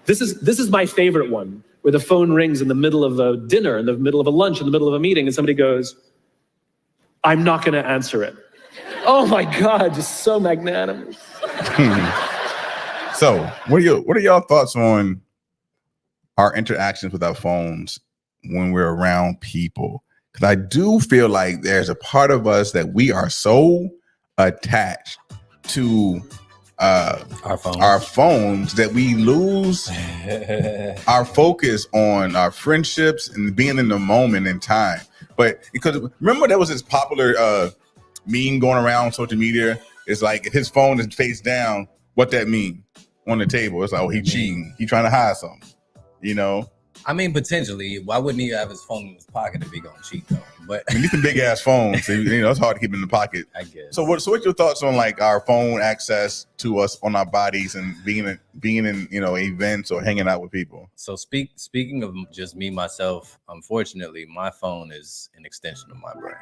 This is my favorite one, where the phone rings in the middle of a dinner, in the middle of a lunch, in the middle of a meeting, and somebody goes, I'm not going to answer it. Oh my God, just so magnanimous. So, what are y'all thoughts on our interactions with our phones when we're around people? Because I do feel like there's a part of us that we are so attached to our phones that we lose our focus on our friendships and being in the moment in time. But because remember there was this popular meme going around on social media. It's like if his phone is face down, what that mean on the table? It's like, oh, he cheating. He trying to hide something, you know? I mean, potentially. Why wouldn't he have his phone in his pocket if he gonna cheat though? But I mean, these are big ass phones, so, you know, it's hard to keep in the pocket. I guess. So what's your thoughts on like our phone access to us on our bodies and being in events or hanging out with people? So speaking of just me myself, unfortunately, my phone is an extension of my brain.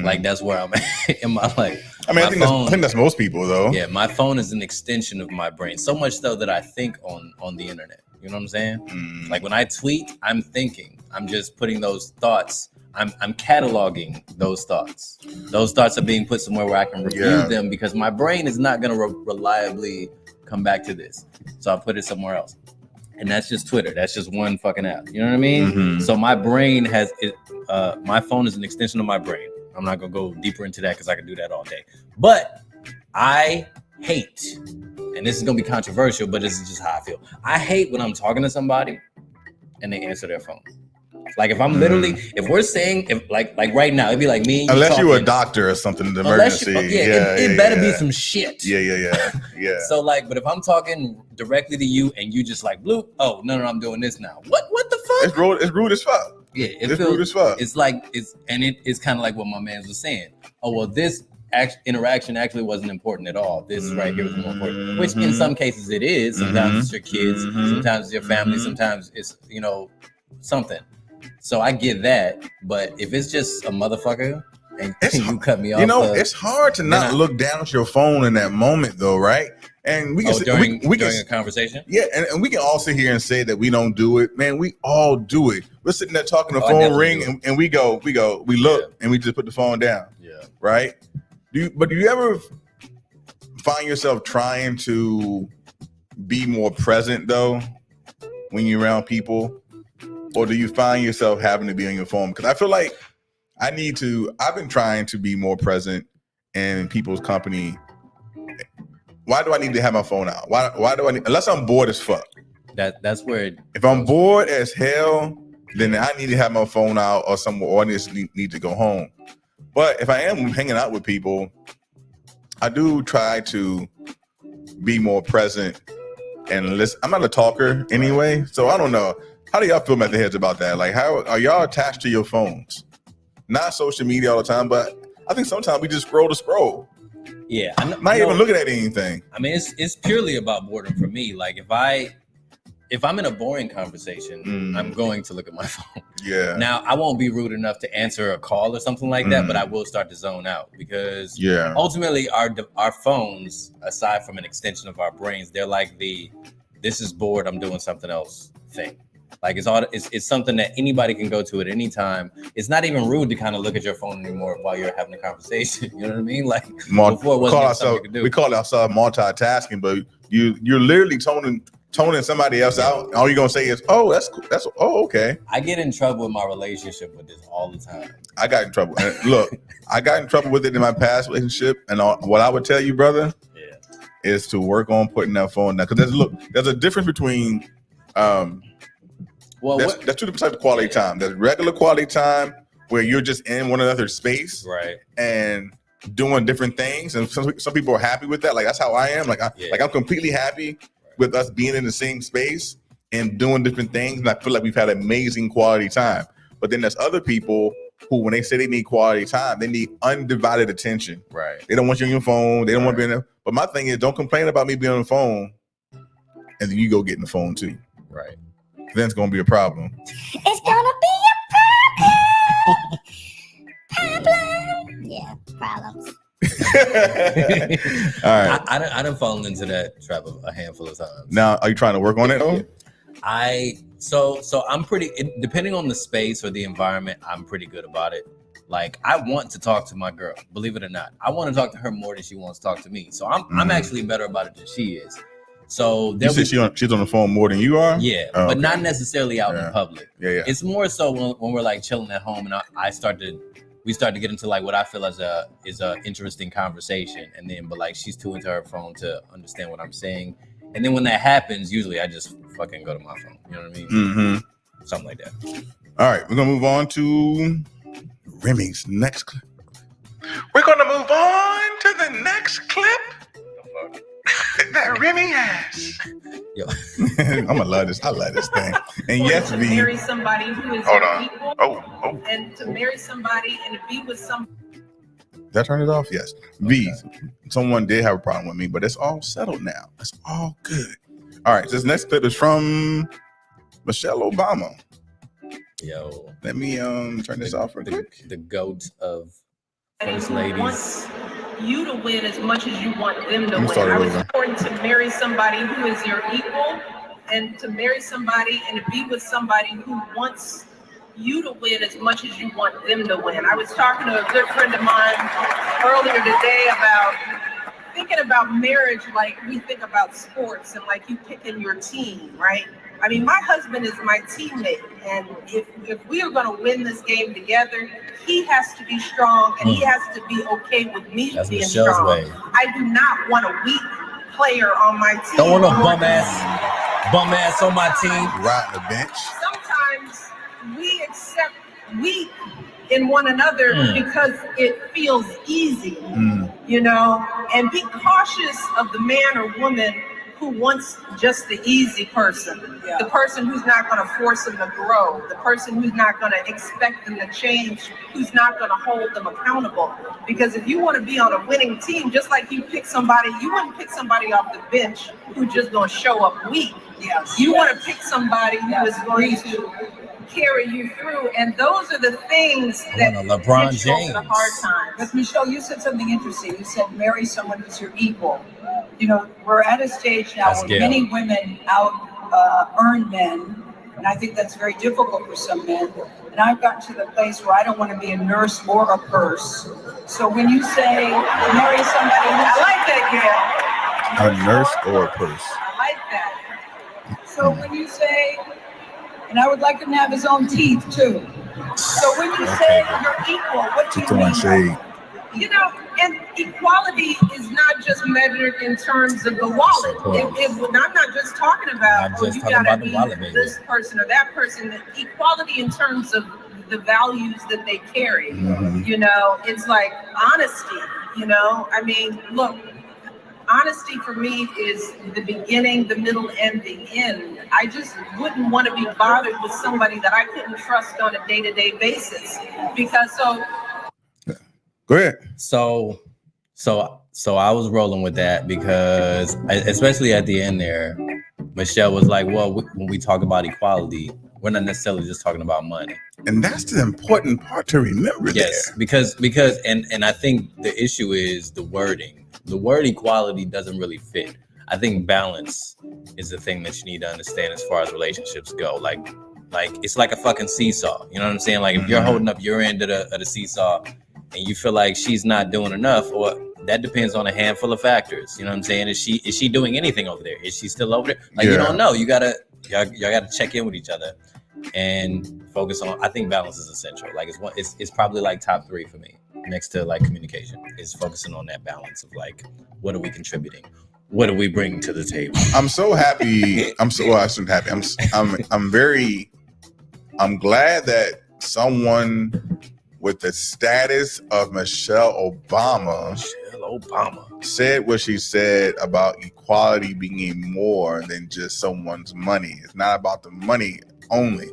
Like that's where I'm at in my life. I mean, I think that's most people though. Yeah, my phone is an extension of my brain. So much so that I think on the internet. You know what I'm saying? Like when I tweet, I'm thinking. I'm just putting those thoughts. I'm cataloging those thoughts. Those thoughts are being put somewhere where I can review them because my brain is not going to reliably come back to this. So I'll put it somewhere else. And that's just Twitter. That's just one fucking app. You know what I mean? Mm-hmm. So my brain has it. My phone is an extension of my brain. I'm not going to go deeper into that because I can do that all day. But I hate, and this is going to be controversial, but this is just how I feel. I hate when I'm talking to somebody and they answer their phone. Like if I'm literally, if we're saying, if like right now, it'd be like me. Unless you're a doctor or something, the emergency. It better be some shit. Yeah. So like, but if I'm talking directly to you and you just like, bloop, oh no, I'm doing this now. What the fuck? It's rude as fuck. Yeah, it's rude as fuck. It's like it's kind of like what my man was saying. Oh well, this interaction actually wasn't important at all. This right here was more important. Which in some cases it is. Sometimes it's your kids. Sometimes it's your family. Sometimes it's something. So I get that, but if it's just a motherfucker and you cut me off, it's hard to not look down at your phone in that moment, though, right? And we can during a conversation, and we can all sit here and say that we don't do it, man. We all do it. We're sitting there talking, the phone ring, and we look, and we just put the phone down, right? Do you ever find yourself trying to be more present though when you're around people? Or do you find yourself having to be on your phone? Because I feel like I've been trying to be more present in people's company. Why do I need to have my phone out? Why do I need, unless I'm bored as fuck? That's where if I'm bored as hell, then I need to have my phone out or somewhere, or I just need to go home. But if I am hanging out with people, I do try to be more present and listen. I'm not a talker anyway, so I don't know. How do y'all feel about the heads about that? Like, how are y'all attached to your phones? Not social media all the time, but I think sometimes we just scroll to scroll. Yeah, not even looking at anything. I mean, it's purely about boredom for me. Like if I'm in a boring conversation, I'm going to look at my phone. Yeah. Now I won't be rude enough to answer a call or something like that, but I will start to zone out because ultimately our phones, aside from an extension of our brains, they're like this is bored, I'm doing something else thing. Like it's something that anybody can go to at any time. It's not even rude to kind of look at your phone anymore while you're having a conversation. You know what I mean? Like before it wasn't something you could do. We call ourselves multitasking, but you're literally toning somebody else out. All you're gonna say is, "Oh, that's cool. That's okay." I get in trouble in my relationship with this all the time. I got in trouble. And look, I got in trouble with it in my past relationship, and what I would tell you, brother, is to work on putting that phone down. Because there's a difference between there's two different types of quality time. There's regular quality time where you're just in one another's space, right, and doing different things. And some people are happy with that. Like that's how I am. Like I'm completely happy with us being in the same space and doing different things. And I feel like we've had amazing quality time. But then there's other people who, when they say they need quality time, they need undivided attention. Right. They don't want you on your phone. They don't want to be in there. But my thing is, don't complain about me being on the phone, and then you go get in the phone too. Right. Then it's gonna be a problem. It's gonna be a problem. Yeah, problems. All right. I done fallen into that trap a handful of times. Now, are you trying to work on it though? So I'm pretty, depending on the space or the environment, I'm pretty good about it. Like I want to talk to my girl, believe it or not. I want to talk to her more than she wants to talk to me. So I'm actually better about it than she is. So you said she's on the phone more than you are? Yeah, but not necessarily out in public. Yeah. It's more so when we're like chilling at home and we start to get into like what I feel is a interesting conversation, and then but like she's too into her phone to understand what I'm saying, and then when that happens, usually I just fucking go to my phone. You know what I mean? Mm-hmm. Something like that. All right, we're gonna move on to Remy's next clip. We're gonna move on to the next clip that Remy has. Yo. I'm gonna love this. I love this thing. And yes, to V. marry somebody who is Hold your on. equal, Oh. and to marry somebody and to be with some. Did I turn it off? Yes. V. Someone did have a problem with me, but it's all settled now. It's all good. All right. This next clip is from Michelle Obama. Yo. Let me turn this off real quick. The goat of first who ladies. wants you to win as much as you want them to I'm win. sorry, I was Rosa. important to marry somebody who is your equal, and to marry somebody and to be with somebody who wants you to win as much as you want them to win. I was talking to a good friend of mine earlier today about thinking about marriage like we think about sports and like you picking your team, right? I mean, my husband is my teammate, and if we are going to win this game together, he has to be strong, and he has to be okay with me being Michelle's strong. way. I do not want a weak player on my team. Don't want no bum ass on my team. Right on the bench. Sometimes we accept weak in one another because it feels easy, you know, and be cautious of the man or woman who wants just the easy person, the person who's not going to force them to grow, the person who's not going to expect them to change, who's not going to hold them accountable. Because if you want to be on a winning team, just like you pick somebody, you wouldn't pick somebody off the bench who's just going to show up weak. You want to pick somebody who is going to carry you through, and those are the things that LeBron get you over the James. hard times. But Michelle, you said something interesting. You said marry someone who's your equal. You know, we're at a stage now That's where Gail. many women out earn men, and I think that's very difficult for some men. And I've gotten to the place where I don't want to be a nurse or a purse. So when you say marry somebody, I like that, A nurse or a purse? I like that. So when you say, and I would like him to have his own teeth too. So when you say you're equal, what do you Throwing mean? shade. You know, and equality is not just measured in terms of the wallet. I'm not just talking about, Not oh, just you talking gotta about the be wallet, baby. this person or that person. Equality in terms of the values that they carry. You know, it's like honesty, you know? I mean, look, honesty for me is the beginning, the middle, and the end. I just wouldn't want to be bothered with somebody that I couldn't trust on a day-to-day basis. Because Go ahead. So I was rolling with that because, especially at the end there, Michelle was like, well, when we talk about equality, we're not necessarily just talking about money. And that's the important part to remember. Yes, there. because and I think the issue is the wording. The word equality doesn't really fit. I think balance is the thing that you need to understand as far as relationships go. Like it's like a fucking seesaw. You know what I'm saying? Like if you're holding up your end of the seesaw and you feel like she's not doing enough, or that depends on a handful of factors. You know what I'm saying? Is she doing anything over there? Is she still over there? Like you don't know. Y'all gotta check in with each other and focus on. I think balance is essential. Like it's probably like top 3 for me, next to like communication, is focusing on that balance of like, what are we contributing? What are we bringing to the table? I'm so happy. I shouldn't happy. I'm glad that someone with the status of Michelle Obama said what she said about equality being more than just someone's money. It's not about the money only,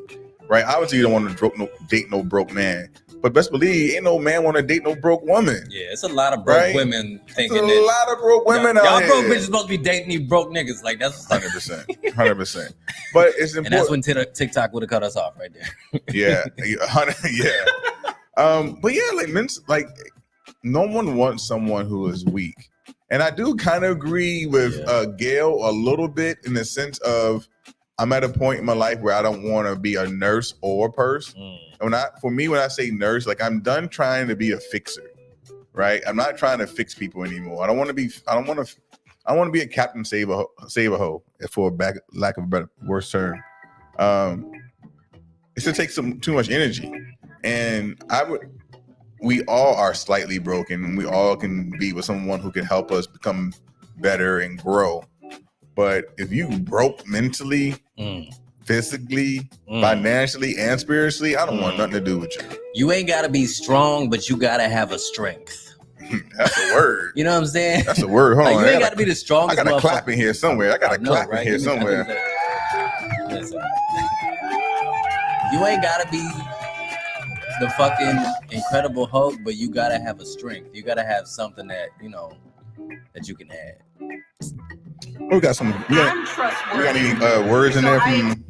right? Obviously, you don't want to date no broke man, but best believe ain't no man want to date no broke woman. Yeah, it's a lot of broke women thinking a lot of broke women out y'all here. broke bitches supposed to be dating these broke niggas. Like that's 100%. But it's important. And that's when TikTok would have cut us off right there. Yeah, 100. Yeah. But yeah, like no one wants someone who is weak, and I do kind of agree with Gail a little bit in the sense of I'm at a point in my life where I don't want to be a nurse or a purse. And when I say nurse, like I'm done trying to be a fixer, right? I'm not trying to fix people anymore. I want to be a Captain Save a Hoe, for lack of a better worse term. It's to take too much energy. And we all are slightly broken, and we all can be with someone who can help us become better and grow. But if you broke mentally, physically, financially, and spiritually, I don't want nothing to do with you. You ain't gotta be strong, but you gotta have a strength. That's a word. You know what I'm saying? That's a word. Hold on. You ain't gotta be the strongest. I got a clap in here somewhere. In here somewhere. Listen. You ain't gotta be the fucking Incredible Hulk, but you gotta have a strength. You gotta have something that that you can add. We got any words in there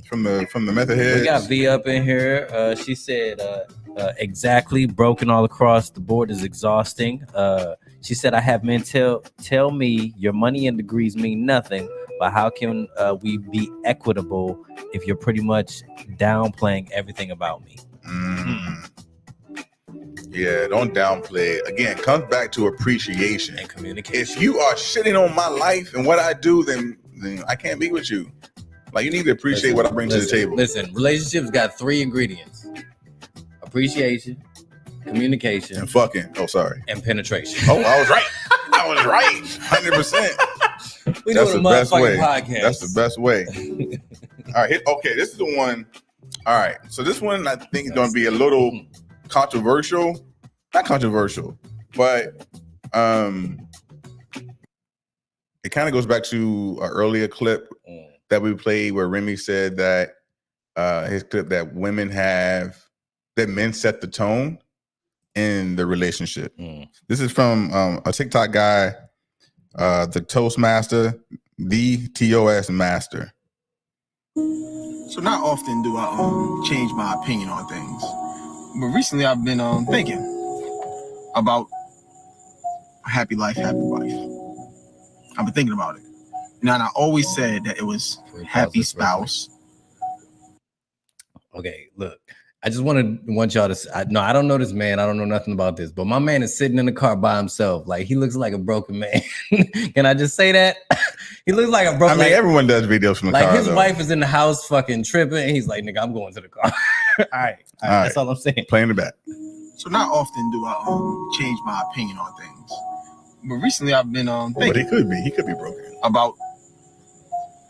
from the method heads? We got V up in here. She said exactly, broken all across the board is exhausting. She said I have men tell me your money and degrees mean nothing, but how can we be equitable if you're pretty much downplaying everything about me? Yeah, don't downplay it. Again, comes back to appreciation and communication. If you are shitting on my life and what I do, then I can't be with you. Like, you need to appreciate what I bring to the table. Listen, relationships got 3 ingredients: appreciation, communication, and fucking. Oh, sorry. And penetration. Oh, I was right. I was right. 100%. We That's doing the a best way. motherfucking podcast. That's the best way. All right. Okay, this is the one. All right. So this one I think is going to be a little controversial. Not controversial, but it kind of goes back to an earlier clip that we played where Remy said that his clip that men set the tone in the relationship. This is from a TikTok guy, the Toastmaster, the TOS Master. So not often do I change my opinion on things, but recently I've been thinking about a happy life, happy wife. I've been thinking about it. Now, and I always said that it was happy spouse. Okay, look, I just want y'all to. I don't know this man. I don't know nothing about this, but my man is sitting in the car by himself. Like, he looks like a broken man. Can I just say that? He looks like a broken. I mean, everyone does videos from the car. Like, his though. wife is in the house fucking tripping, and he's like, "Nigga, I'm going to the car." All right, that's all I'm saying. Playing the back. So not often do I change my opinion on things, but recently I've been thinking. But he could be broken about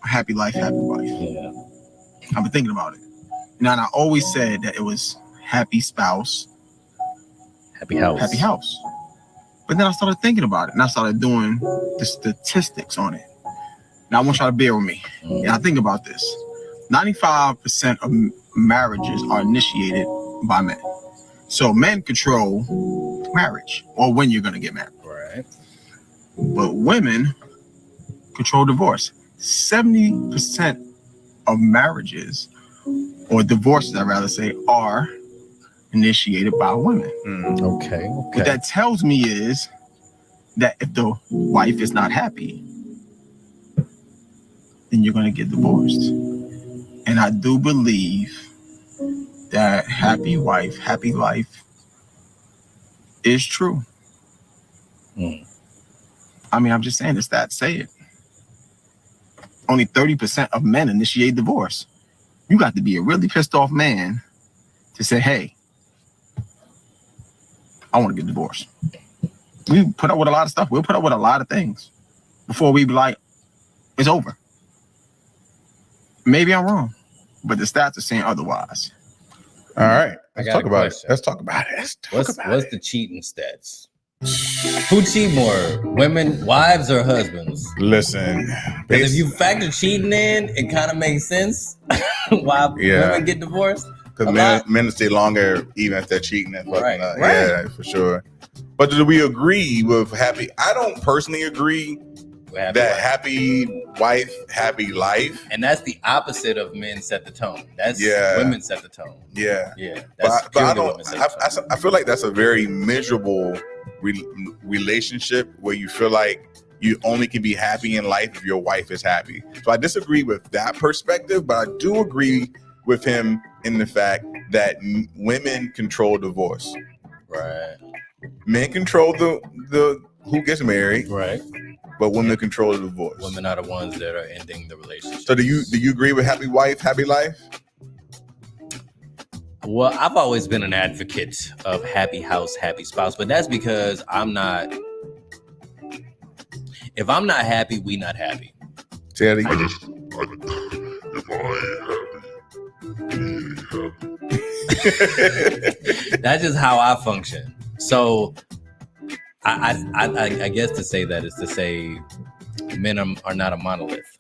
a happy life, happy wife. Yeah, I've been thinking about it. Now, and I always said that it was happy spouse, happy house, happy house. But then I started thinking about it, and I started doing the statistics on it. Now, I want y'all to bear with me. And I think about this. 95% of marriages are initiated by men. So men control marriage or when you're going to get married. Right. But women control divorce. 70% of marriages, or divorces, I'd rather say, are initiated by women. Okay. What that tells me is that if the wife is not happy, then you're going to get divorced. And I do believe that happy wife, happy life is true. I mean, I'm just saying the stats say it. Only 30% of men initiate divorce. You got to be a really pissed off man to say, hey, I want to get divorced. We put up with a lot of stuff. We'll put up with a lot of things before we be like, it's over. Maybe I'm wrong, but the stats are saying otherwise. All right. Let's talk about it. Let's talk about it. What's the cheating stats? Who cheat more, women, wives, or husbands? Listen, because if you factor cheating in, it kind of makes sense why women get divorced. Because men stay longer even if they're cheating and fucking Right. Yeah, for sure. But do we agree with happy? I don't personally agree that happy wife, happy life. And that's the opposite of men set the tone. That's women set the tone. Yeah. That's But I purely don't. women set the tone. I feel like that's a very miserable relationship where you feel like you only can be happy in life if your wife is happy. So I disagree with that perspective, but I do agree with him in the fact that women control divorce. Right. Men control the who gets married. Right. But women control the divorce. Women are the ones that are ending the relationship. So do you agree with happy wife, happy life? Well, I've always been an advocate of happy house, happy spouse, but that's because I'm not. If I'm not happy, we not happy. Say that again. That's just how I function. So I guess to say that is to say men are not a monolith.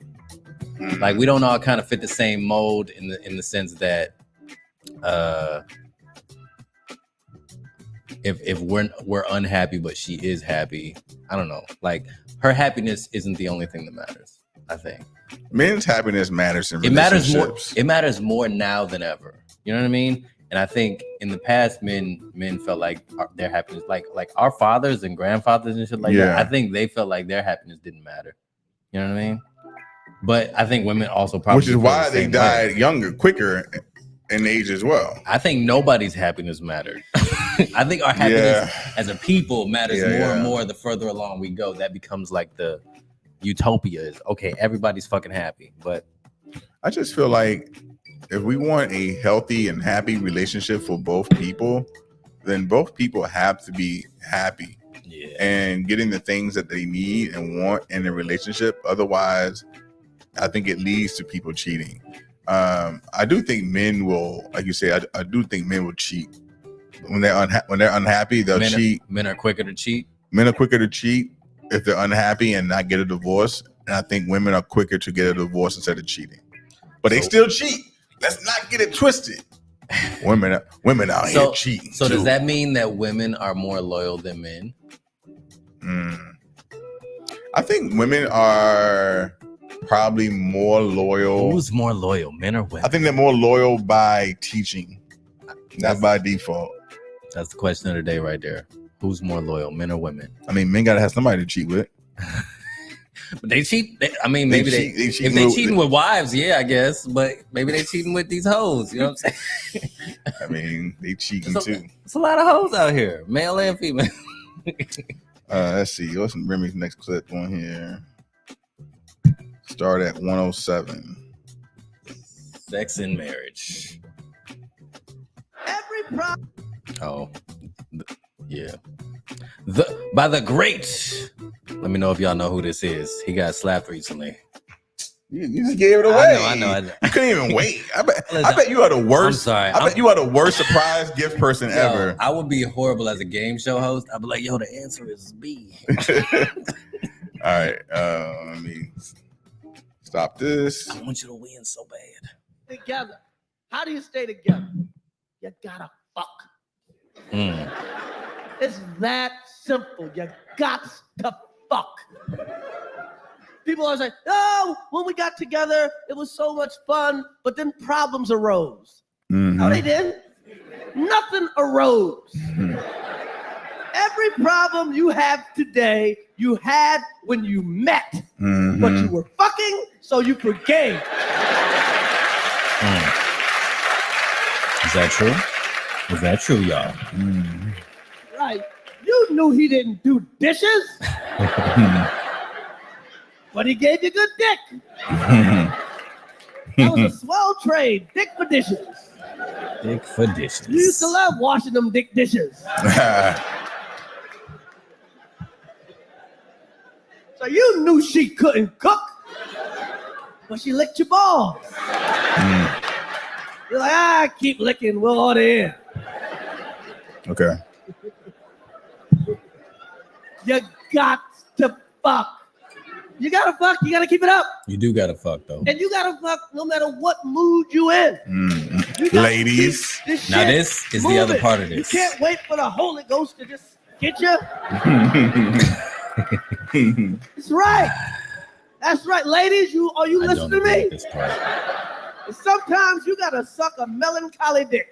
Like, we don't all kind of fit the same mold in the sense that if we're unhappy but she is happy, I don't know. Like, her happiness isn't the only thing that matters, I think. Men's happiness matters in relationships. It matters more now than ever. You know what I mean? And I think in the past, men felt like their happiness, like our fathers and grandfathers and shit like that. I think they felt like their happiness didn't matter. You know what I mean? But I think women also probably, which is why they died younger, quicker, in age as well. I think nobody's happiness mattered. I think our happiness as a people matters more and more the further along we go. That becomes like the utopia is, okay, everybody's fucking happy. But I just feel like if we want a healthy and happy relationship for both people, then both people have to be happy and getting the things that they need and want in a relationship. Otherwise, I think it leads to people cheating. I do think men will, like you say, I do think men will cheat when they're unhappy. They'll cheat. Men are quicker to cheat. Men are quicker to cheat if they're unhappy and not get a divorce. And I think women are quicker to get a divorce instead of cheating. But they still cheat. Let's not get it twisted. Women out here cheating. So does that mean that women are more loyal than men? I think women are probably more loyal. Who's more loyal, men or women? I think they're more loyal by teaching, not by default. That's the question of the day right there. Who's more loyal, men or women? I mean, men gotta have somebody to cheat with. But they cheat. Maybe if they cheating with wives, yeah, I guess. But maybe they cheating with these hoes. You know what I'm saying? I mean, they cheating too. It's a lot of hoes out here, male and female. Let's see. What's Remy's next clip on here? Start at 107. Sex in marriage. By the great. Let me know if y'all know who this is. He got slapped recently. You just gave it away. I know. You couldn't even wait. I bet you are the worst. I'm sorry. I bet you are the worst surprise gift person ever. I would be horrible as a game show host. I'd be like, yo, the answer is B. All right. Let me stop this. I want you to win so bad. Together. How do you stay together? You gotta fuck. It's that simple. You got to fuck. People always say, oh, when we got together, it was so much fun, but then problems arose. No, they didn't. Nothing arose. Every problem you have today, you had when you met. But you were fucking, so you forgave. Is that true? Is that true, y'all? Right. You knew he didn't do dishes. But he gave you good dick. That was a swell trade. Dick for dishes. Dick for dishes. You used to love washing them dick dishes. So you knew she couldn't cook, but she licked your balls. You're like, keep licking, we'll order in. Okay. You got to fuck. You gotta fuck. You gotta keep it up. You do gotta fuck though. And you gotta fuck no matter what mood you in. Ladies. Now this is the other part of this. You can't wait for the Holy Ghost to just get you. That's right. That's right, ladies. Are you listening to me? This part. And sometimes you gotta suck a melancholy dick.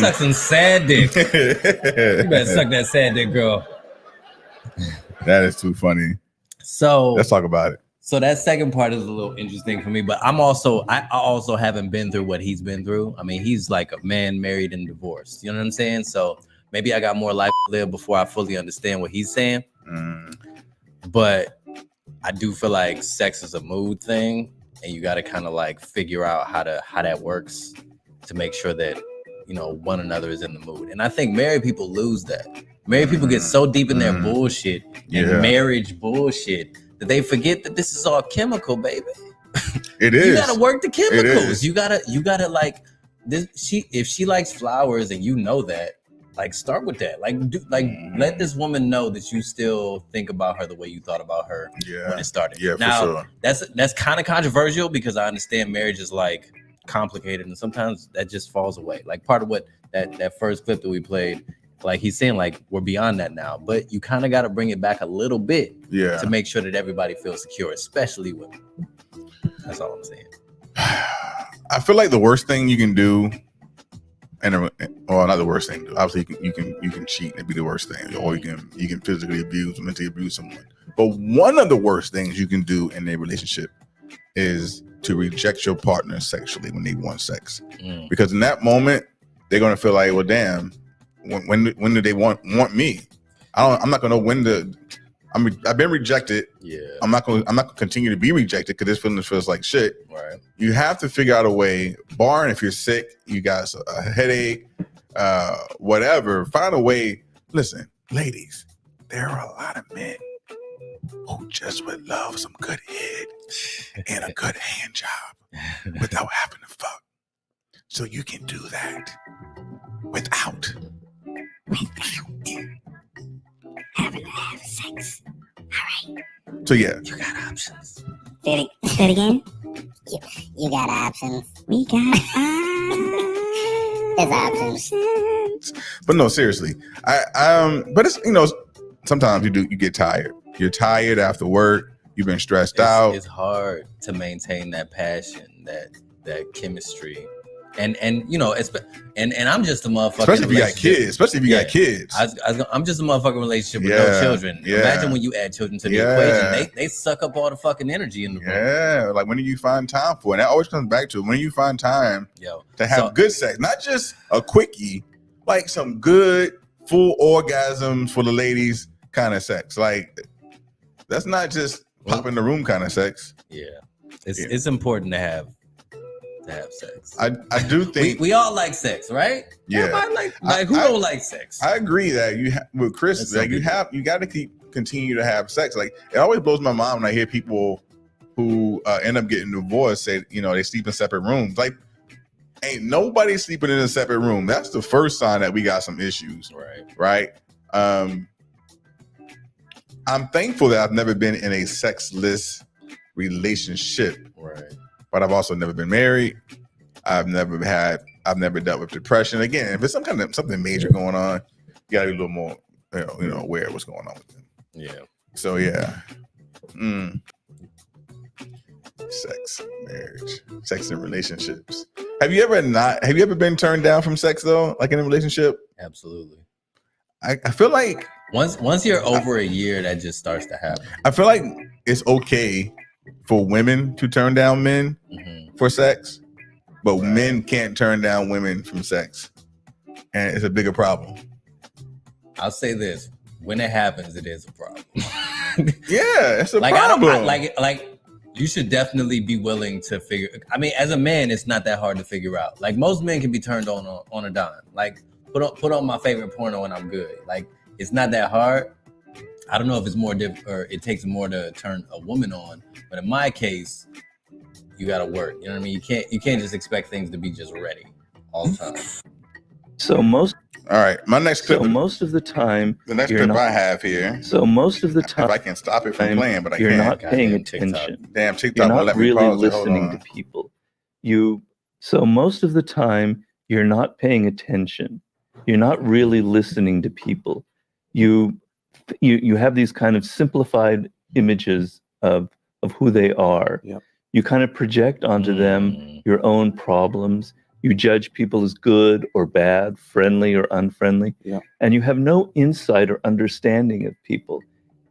Suck some sad dick. You better suck that sad dick, girl. That is too funny. So let's talk about it. So that second part is a little interesting for me, but I also haven't been through what he's been through. I mean, he's like a man married and divorced. You know what I'm saying? So maybe I got more life to live before I fully understand what he's saying. But I do feel like sex is a mood thing, and you got to kind of like figure out how that works to make sure that, you know, one another is in the mood. And I think married people lose that. Married people get so deep in their bullshit and marriage bullshit that they forget that this is all chemical, baby. It is. You gotta work the chemicals. You gotta like this. If she likes flowers and you know that, like start with that. Let this woman know that you still think about her the way you thought about her when it started. Yeah, now, for sure. That's kind of controversial because I understand marriage is like complicated and sometimes that just falls away. Like part of what that first clip that we played. Like he's saying, like we're beyond that now, but you kind of got to bring it back a little bit, to make sure that everybody feels secure, especially women. That's all I'm saying. I feel like the worst thing you can do, not the worst thing. Obviously, you can cheat. It'd be the worst thing, or you can physically abuse, mentally abuse someone. But one of the worst things you can do in a relationship is to reject your partner sexually when they want sex, because in that moment they're gonna feel like, well, damn, when do they want me? I'm not gonna know when I've been rejected. Yeah, I'm not gonna continue to be rejected because this feeling feels like shit. Right. You have to figure out a way, barring if you're sick, you got a headache, whatever. Find a way. Listen, ladies, there are a lot of men who just would love some good head and a good hand job without having to fuck. So you can do that without having to have sex. All right. So yeah, you got options. Say it again. You got options. We got there's options. But no, seriously, but it's, you know, sometimes you get tired. You're tired after work. You've been stressed out. It's hard to maintain that passion, that chemistry. And you know, and I'm just a motherfucker. Especially if you got kids. Especially if you got kids. I'm just a motherfucking relationship with no children. Yeah. Imagine when you add children to the equation. They suck up all the fucking energy in the room. Yeah, like when do you find time for it? And that always comes back to when do you find time to have good sex, not just a quickie, like some good full orgasms for the ladies kind of sex. Like that's not just pop in the room kind of sex. Yeah, it's important to have sex. I do think we all like sex, right? Yeah. Everybody like who don't like sex? I agree that with Chris, that you got to continue to have sex. Like it always blows my mind when I hear people who end up getting divorced say, you know, they sleep in separate rooms. Like ain't nobody sleeping in a separate room. That's the first sign that we got some issues. Right. I'm thankful that I've never been in a sexless relationship. Right. But I've also never been married. I've never dealt with depression. Again, if it's something major going on, you gotta be a little more, you know, aware of what's going on with them. Yeah. So yeah. Sex, marriage, sex and relationships. Have you ever been turned down from sex though? Like in a relationship? Absolutely. I feel like once you're over a year, that just starts to happen. I feel like it's okay for women to turn down men for sex, but men can't turn down women from sex, and it's a bigger problem. I'll say this: when it happens, it is a problem. Yeah, it's a problem. Like you should definitely be willing to figure. I mean, as a man, it's not that hard to figure out. Like most men can be turned on a dime. Like put on my favorite porno and I'm good. Like it's not that hard. I don't know if it's more or it takes more to turn a woman on, but in my case, you got to work. You know what I mean? You can't just expect things to be just ready all the time. So all right, my next clip. So most of the time, the next clip I have here. So most of the time, if I can stop it from playing, but I you're can't. not paying attention. Damn TikTok! You're Won't not let me really pause it. Hold listening on. to people. So most of the time, you're not paying attention. You're not really listening to people. You have these kind of simplified images of who they are. Yep. You kind of project onto them your own problems. You judge people as good or bad, friendly or unfriendly, and you have no insight or understanding of people.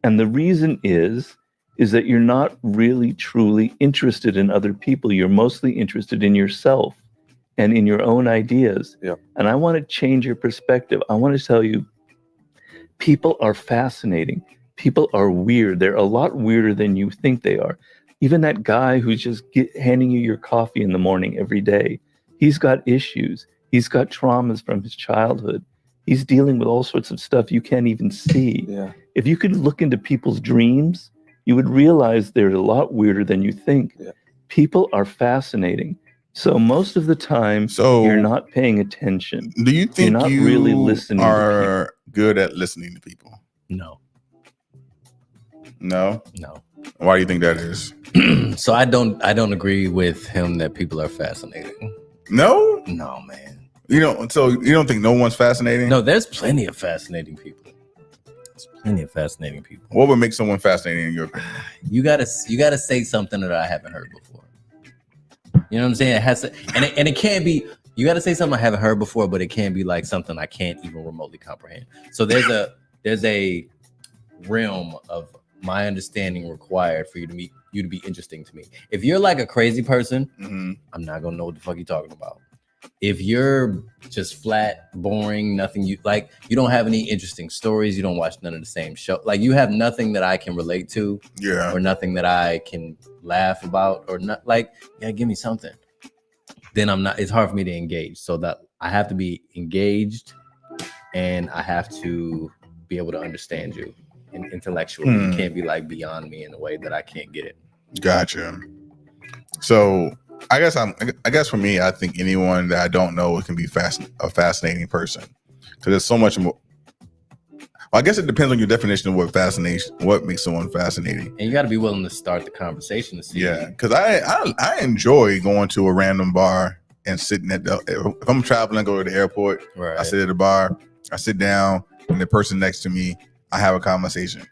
And the reason is that you're not really truly interested in other people. You're mostly interested in yourself and in your own ideas. And I want to change your perspective. I want to tell you, people are fascinating. People are weird. They're a lot weirder than you think they are. Even that guy who's just handing you your coffee in the morning every day, he's got issues. He's got traumas from his childhood. He's dealing with all sorts of stuff you can't even see. If you could look into people's dreams, you would realize they're a lot weirder than you think. People are fascinating. So most of the time, you're not paying attention. Do you think you're not you really listening are good at listening to people? No. No? No. Why do you think that is? So I don't agree with him that people are fascinating. No? No, man. So you don't think no one's fascinating? No, there's plenty of fascinating people. There's plenty of fascinating people. What would make someone fascinating in your opinion? You gotta say something that I haven't heard before. You know what I'm saying? It has to, and it can't be. You got to say something I haven't heard before, but it can't be like something I can't even remotely comprehend. So there's a realm of my understanding required for you to be interesting to me. If you're like a crazy person, I'm not gonna know what the fuck you're talking about. If you're just flat, boring, nothing you like, you don't have any interesting stories, you don't watch none of the same show, like you have nothing that I can relate to, or nothing that I can laugh about, or not, like, yeah, give me something. Then it's hard for me to engage. So that I have to be engaged, and I have to be able to understand you intellectually. You can't be like beyond me in a way that I can't get it. Gotcha. So I guess for me, I think anyone that I don't know can be a fascinating person, because there's so much more. Well, I guess it depends on your definition of what makes someone fascinating. And you got to be willing to start the conversation to see. Yeah, because I enjoy going to a random bar and sitting if I'm traveling, I go to the airport, right. I sit at a bar, I sit down, and the person next to me, I have a conversation.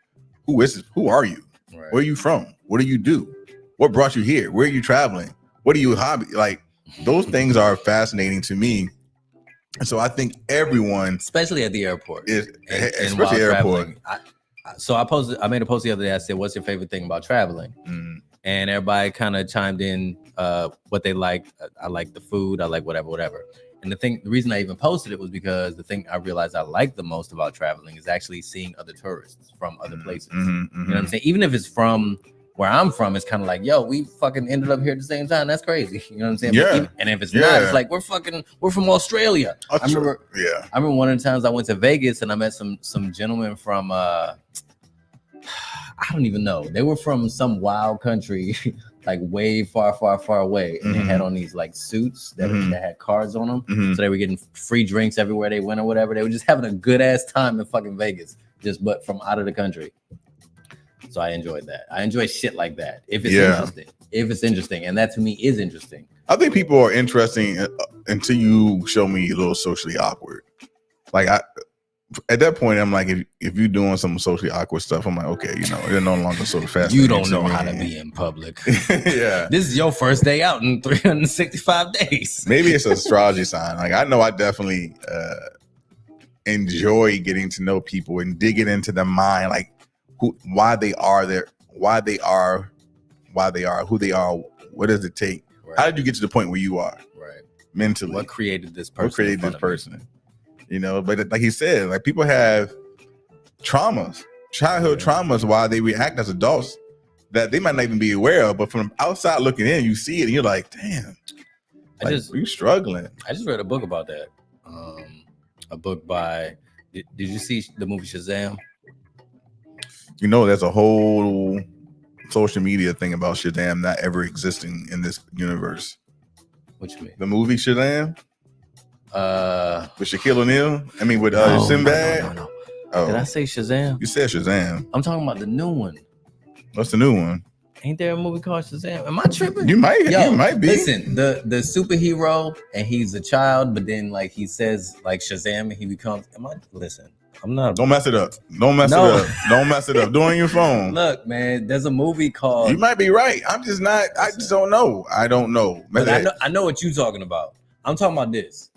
Who is it? Who are you? Right. Where are you from? What do you do? What brought you here? Where are you traveling? What are you hobby? Like, those things are fascinating to me. And so I think everyone, especially at the airport, especially airport. I made a post the other day. I said, "What's your favorite thing about traveling?" And everybody kind of chimed in what they liked. I like the food. I like whatever. And the reason I even posted it was because the thing I realized I like the most about traveling is actually seeing other tourists from other places. You know what I'm saying? Even if it's from where I'm from, it's kind of like, yo, we fucking ended up here at the same time. That's crazy. You know what I'm saying? Yeah. And if it's not, it's like we're from Australia. I remember one of the times I went to Vegas and I met some gentlemen from I don't even know. They were from some wild country, like way far away, and they had on these like suits that had cards on them. So they were getting free drinks everywhere they went or whatever. They were just having a good ass time in fucking Vegas, but from out of the country. So I enjoyed that. I enjoy shit like that. If it's interesting, and that to me is interesting. I think people are interesting until you show me a little socially awkward. Like at that point, I'm like, if you're doing some socially awkward stuff, I'm like, okay, you're no longer sort of fast. You don't know how to be in public. Yeah, this is your first day out in 365 days. Maybe it's an astrology sign. Like, I know I definitely enjoy getting to know people and digging into their mind, like why they are there, who they are. What does it take? Right. How did you get to the point where you are? Right. Mentally, what created this person? But like he said, like, people have traumas, childhood traumas, while they react as adults that they might not even be aware of. But from outside looking in, you see it and you're like, damn, you struggling. I just read a book about that. A book by, did you see the movie Shazam? There's a whole social media thing about Shazam not ever existing in this universe. What you mean? The movie Shazam? With Shaquille O'Neal? I mean, with Sinbad? No. Oh. Did I say Shazam? You said Shazam. I'm talking about the new one. What's the new one? Ain't there a movie called Shazam? Am I tripping? You might be. Listen, the superhero, and he's a child, but then like he says like Shazam, and he becomes. I'm not. Don't mess it up. Don't mess it up. Do it on your phone. Look, man, there's a movie called. You might be right. I'm just not. I just don't know. I don't know. But I know what you're talking about. I'm talking about this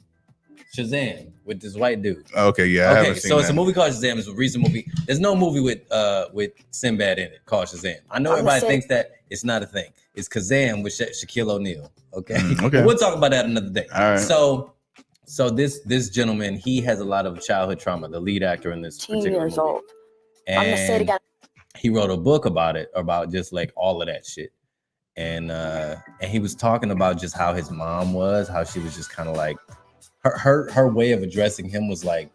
Shazam with this white dude. Okay, yeah. I haven't seen so it's a movie called Shazam. It's a recent movie. There's no movie with Sinbad in it called Shazam. I know everybody thinks that it's not a thing. It's Kazam with Shaquille O'Neal. Okay. Okay. We'll talk about that another day. All right. So this gentleman, he has a lot of childhood trauma. The lead actor in this particular movie. Old. And I'm gonna say it again. He wrote a book about it, about just like all of that shit. And he was talking about just how his mom was, how she was just kind of like her way of addressing him was like,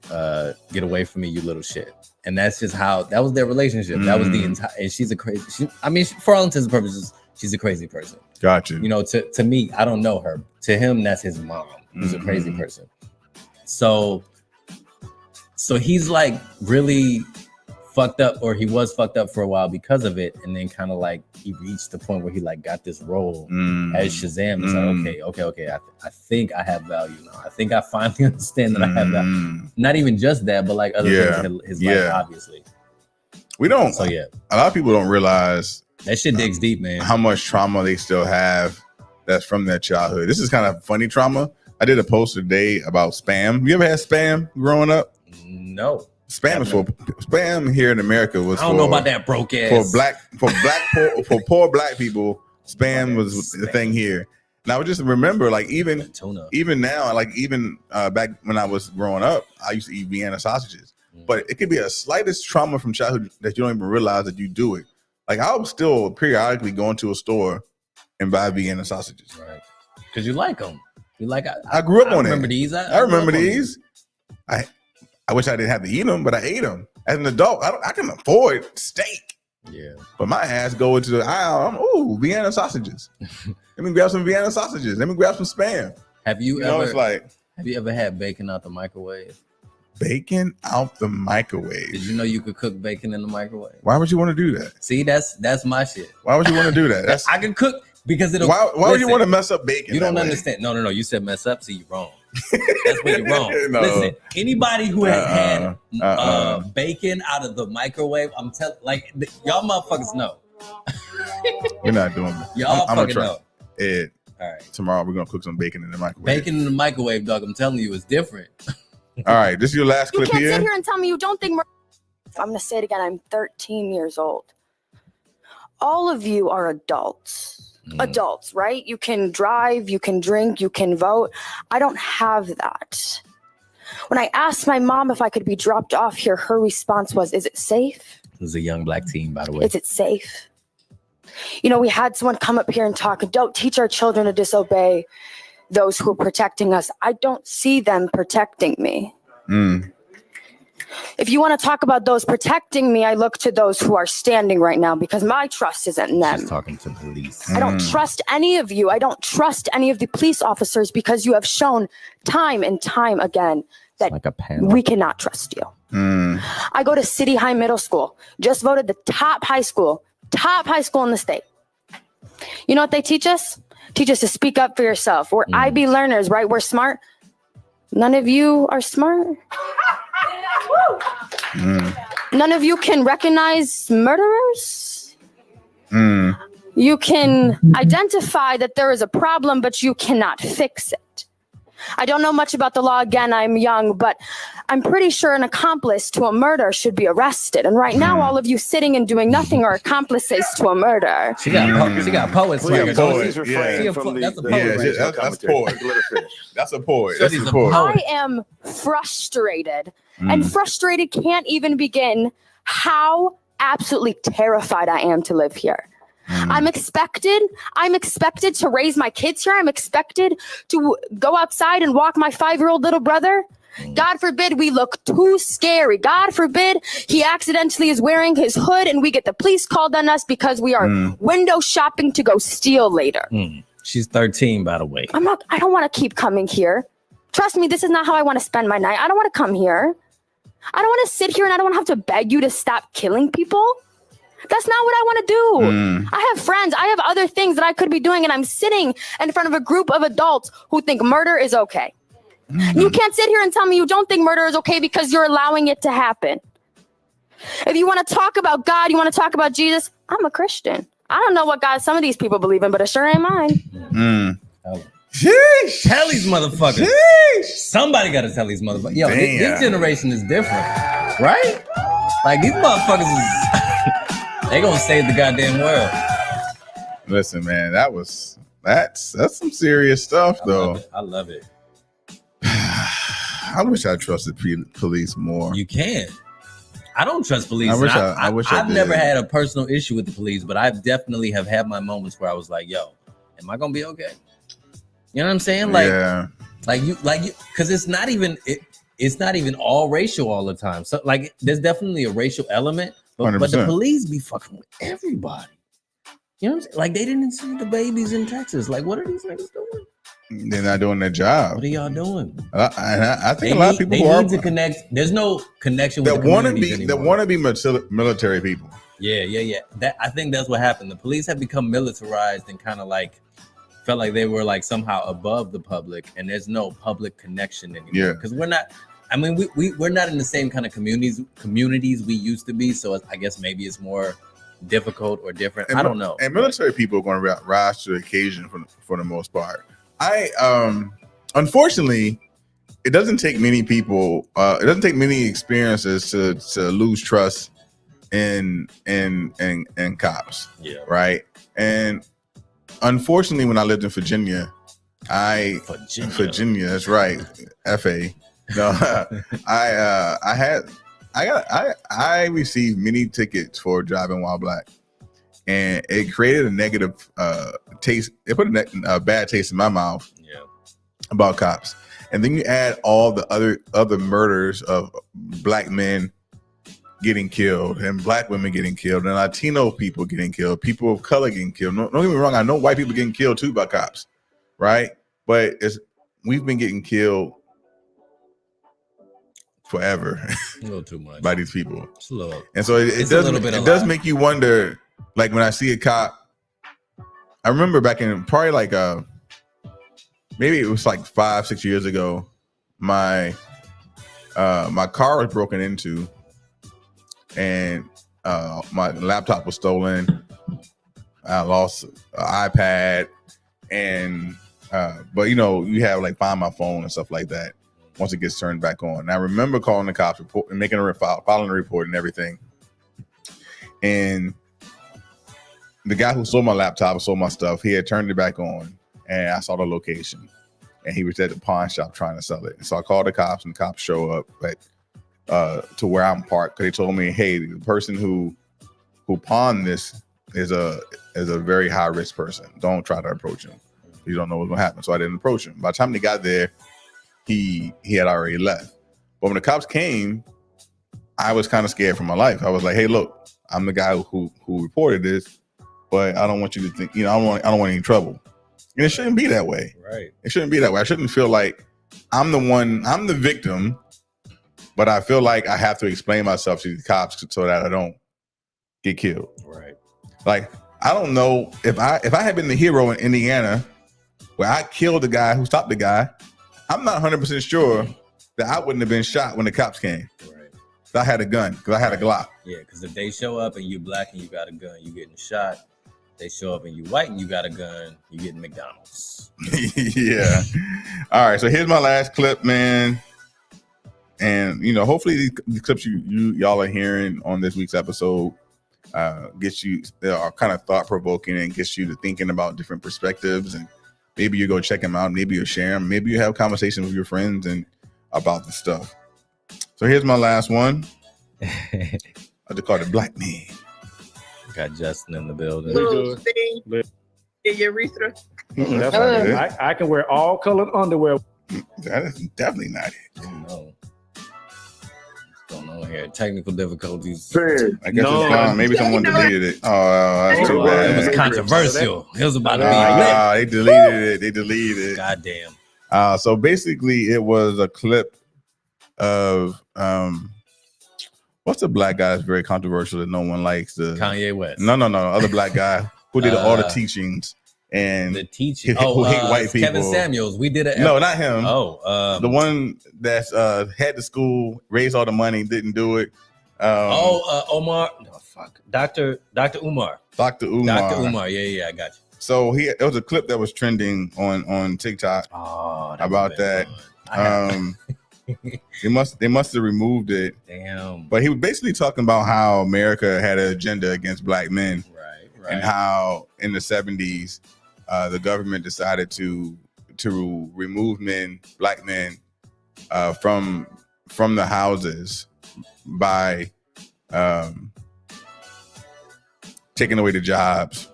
get away from me, you little shit. And that's just how that was their relationship. That was the entire. And she's a crazy. For all intents and purposes, she's a crazy person. Gotcha. To me, I don't know her. To him, that's his mom, who's a crazy person. So he's like really fucked up, or he was fucked up for a while because of it, and then kind of like he reached the point where he like got this role as Shazam. It's like, okay, I think I have value now. I think I finally understand that I have value. Not even just that, but like other things in his life, obviously. We don't. So yeah, a lot of people don't realize that shit digs deep, man. How much trauma they still have that's from their childhood. This is kind of funny trauma. I did a post today about spam. You ever had spam growing up? No. Spam is for spam here in America was. I don't know about that broke ass. For poor black people, spam was the thing here. And I would just remember, like even now, like even back when I was growing up, I used to eat Vienna sausages. But it could be a slightest trauma from childhood that you don't even realize that you do it. Like I was still periodically going to a store and buy Vienna sausages, right? Because you like them. You like. I grew up on it. Remember these? I remember these. I wish I didn't have to eat them, but I ate them. As an adult, I can afford steak. Yeah. But my ass go into the aisle. Ooh, Vienna sausages. Let me grab some Vienna sausages. Let me grab some Spam. Have you know, ever? It's like, have you ever had bacon out the microwave? Bacon out the microwave. Did you know you could cook bacon in the microwave? Why would you want to do that? See, that's my shit. Why would you want to do that? I can cook because it'll. Why would you want to mess up bacon? You don't that way? understand. No. You said mess up. See, you're wrong. That's where you're wrong. No. Listen, anybody who has had bacon out of the microwave, I'm telling, like y'all motherfuckers know. We're not doing that. Y'all I'm fucking gonna know. try. Ed, all right. Tomorrow we're gonna cook some bacon in the microwave. Bacon in the microwave, dog. I'm telling you, it's different. All right, this is your last You clip can't here. sit here and tell me you don't think. I'm going to say it again. I'm 13 years old. All of you are adults. Adults, right? You can drive, you can drink, you can vote. I don't have that. When I asked my mom if I could be dropped off here, her response was, "Is it safe?" This is a young black teen, by the way. Is it safe? You know, we had someone come up here and talk, don't teach our children to disobey those who are protecting us. I don't see them protecting me. If you want to talk about those protecting me, I look to those who are standing right now because my trust isn't in them. She's talking to police. I don't trust any of you. I don't trust any of the police officers because you have shown time and time again that like a panel. We cannot trust you. I go to City High Middle School, just voted the top high school in the state. You know what they teach us? Teach us to speak up for yourself. We're IB learners, right? We're smart. None of you are smart. None of you can recognize murderers. You can identify that there is a problem, but you cannot fix it. I don't know much about the law. Again, I'm young, but I'm pretty sure an accomplice to a murder should be arrested. And right now, all of you sitting and doing nothing are accomplices to a murder. She got poets. That's a poet. That's a poet. That's a poet. I am frustrated, and frustrated can't even begin how absolutely terrified I am to live here. I'm expected to raise my kids here. I'm expected to go outside and walk my 5-year-old little brother. God forbid we look too scary. God forbid he accidentally is wearing his hood and we get the police called on us because we are window shopping to go steal later. She's 13, by the way. I don't want to keep coming here. Trust me, this is not how I want to spend my night. I don't want to come here. I don't want to sit here and I don't want to have to beg you to stop killing people. That's not what I want to do. I have friends. I have other things that I could be doing, and I'm sitting in front of a group of adults who think murder is okay. You can't sit here and tell me you don't think murder is okay because you're allowing it to happen. If you want to talk about God, you want to talk about Jesus, I'm a Christian. I don't know what God some of these people believe in, but it sure ain't mine. Sheesh. Tell these motherfuckers. Somebody got to tell these motherfuckers. Yo, this generation is different, right? Like these motherfuckers is... They gonna save the goddamn world. Listen, man, that's some serious stuff, though. I love it. I wish I trusted police more. You can. I don't trust police. I wish I've did. never had a personal issue with the police, but I definitely have had my moments where I was like, "Yo, am I gonna be okay?" You know what I'm saying? Like, like you, because it's not even all racial all the time. So, like, there's definitely a racial element. But the police be fucking with everybody. You know what I'm saying? Like, they didn't see the babies in Texas. Like, what are these niggas doing? They're not doing their job. What are y'all doing? I think a lot of people who are need to connect. There's no connection with that want to be military people. Yeah. I think that's what happened. The police have become militarized and kind of like felt like they were like somehow above the public, and there's no public connection anymore. Yeah, because we're not. I mean, we're not in the same kind of communities we used to be. So I guess maybe it's more difficult or different. I don't know. And military people are going to rise to the occasion for the most part. Unfortunately, it doesn't take many people. It doesn't take many experiences to lose trust in cops. Yeah. Right. And unfortunately, when I lived in Virginia, Virginia, that's right, FA. No, I received many tickets for driving while black, and it created a negative taste. It put a bad taste in my mouth. Yeah. About cops, and then you add all the other murders of black men getting killed, and black women getting killed, and Latino people getting killed, people of color getting killed. Don't get me wrong, I know white people getting killed too by cops, right? But we've been getting killed forever A little too much by these people. It's a little, and so it does make you wonder, like when I see a cop. I remember back in probably like maybe it was like 5-6 years ago, my car was broken into, and my laptop was stolen. I lost an iPad, and but you know, you have like Find My Phone and stuff like that once it gets turned back on. And I remember calling the cops, and making filing a report and everything. And the guy who stole my laptop, stole my stuff, he had turned it back on, and I saw the location, and he was at the pawn shop trying to sell it. And so I called the cops, and the cops show up to where I'm parked, because they told me, hey, the person who pawned this is a very high risk person. Don't try to approach him. You don't know what's gonna happen. So I didn't approach him. By the time they got there, he had already left. But when the cops came, I was kind of scared for my life. I was like, hey, look, I'm the guy who reported this, but I don't want you to think, you know, I don't want any trouble. And it shouldn't be that way. Right. It shouldn't be that way. I shouldn't feel like I'm the victim, but I feel like I have to explain myself to the cops so that I don't get killed. Right. Like, I don't know if I had been the hero in Indiana where I killed the guy who stopped the guy, I'm not 100% sure that I wouldn't have been shot when the cops came. Right. I had a gun, because I had a Glock. Yeah, because if they show up and you black and you got a gun, you getting shot. They show up and you white and you got a gun, you getting McDonald's. Yeah. All right. So here's my last clip, man. And you know, hopefully these clips y'all are hearing on this week's episode gets you, they are kind of thought provoking and gets you to thinking about different perspectives. And maybe you go check them out. Maybe you share them. Maybe you have conversations with your friends and about the stuff. So here's my last one. I just called it Black Man. Got Justin in the building. Little thing in your urethra. That's not it. I can wear all colored underwear. That is definitely not it. No. What's going on here? Technical difficulties. I guess it's gone. Maybe someone deleted it. Oh, that's too bad. It was controversial. It was about to be lit. They deleted it. They deleted it. Goddamn. So basically, it was a clip of what's the black guy that's very controversial that no one likes? Kanye West. No. Other black guy who did all the teachings and the teaching. Who hate white people. Kevin Samuels. We did it. No, not him. Oh, the one that's had the school, raised all the money, didn't do it. Omar. No, fuck. Dr. Umar. Dr. Umar. Dr. Umar. Yeah, I got you. So it was a clip that was trending on TikTok about that. They must have removed it. Damn. But he was basically talking about how America had an agenda against black men, right. And how in the 70s the government decided to remove black men from the houses by taking away the jobs,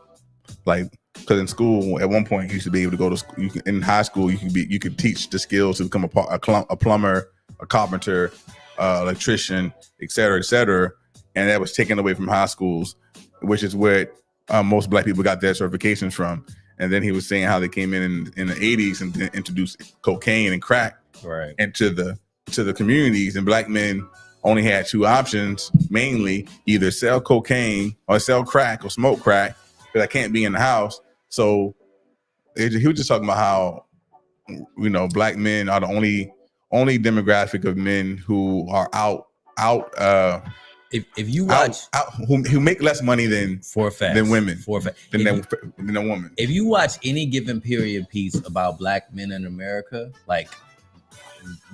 like. Because in school, at one point, you used to be able to go to school. In high school, you could teach the skills to become a plumber, a carpenter, electrician, et cetera, and that was taken away from high schools, which is where most black people got their certifications from. And then he was saying how they came in the 80s and introduced cocaine and crack into the communities, and black men only had two options, mainly either sell cocaine or sell crack or smoke crack, but I can't be in the house. So he was just talking about how, you know, black men are the only demographic of men who are out. If you watch who make less money than women, than a woman. If you watch any given period piece about black men in America, like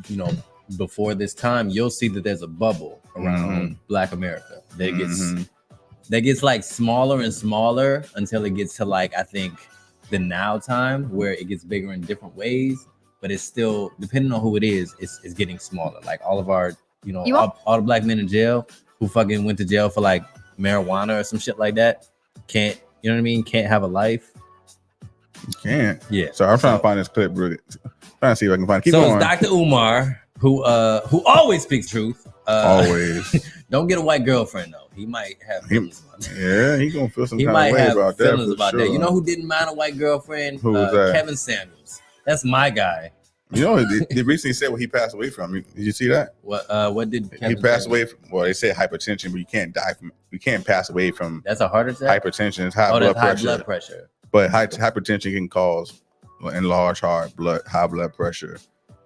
you know, before this time, you'll see that there's a bubble around Black America that gets like smaller and smaller until it gets to like, I think, the now time where it gets bigger in different ways, but it's still, depending on who it is, it's getting smaller. Like all of our, you know, all the Black men in jail who fucking went to jail for like marijuana or some shit like that can't, you know what I mean? Can't have a life. You can't. Yeah. So I'm trying to find this clip, really. Trying to see if I can find it. Keep so going. It's Dr. Umar who always speaks truth. Always. Don't get a white girlfriend though. He might have feelings about that. Yeah, he gonna feel some He kind might of way have about that. feelings for about sure. that. You know who didn't mind a white girlfriend? Who was that? Kevin Samuels. That's my guy. You know, they recently said what he passed away from. Did you see that? What did Kevin he passed away from? Well, they say hypertension, but you can't die from. You can't pass away from. That's a heart attack. Hypertension. It's high blood pressure. But hypertension can cause enlarged heart, high blood pressure,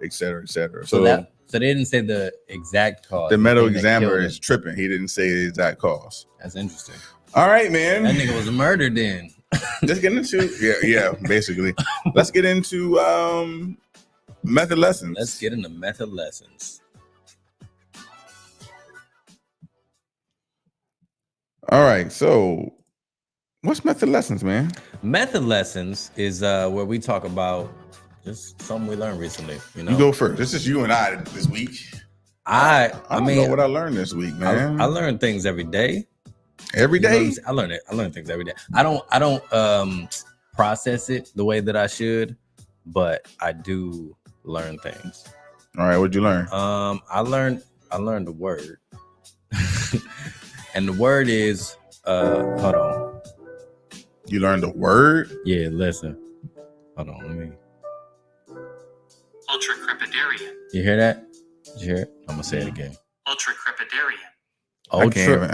et cetera, et cetera. So they didn't say the exact cause. The medical examiner is tripping. He didn't say the exact cause. That's interesting. All right, man. That nigga was murdered then. Let's get into basically. Let's get into method lessons. Let's get into method lessons. All right, so what's method lessons, man? Method lessons is where we talk about just something we learned recently. You know, you go first. This is you and I this week. I don't mean, know what I learned this week, man. I learn things every day. Every day, I learn things every day. I don't process it the way that I should, but I do learn things. All right, what'd you learn? I learned the word, and the word is hold on. You learned the word? Yeah, listen. Hold on, let me. Ultracrepidarian. You hear that? Did you hear it? I'm gonna say it again. Ultracrepidarian. I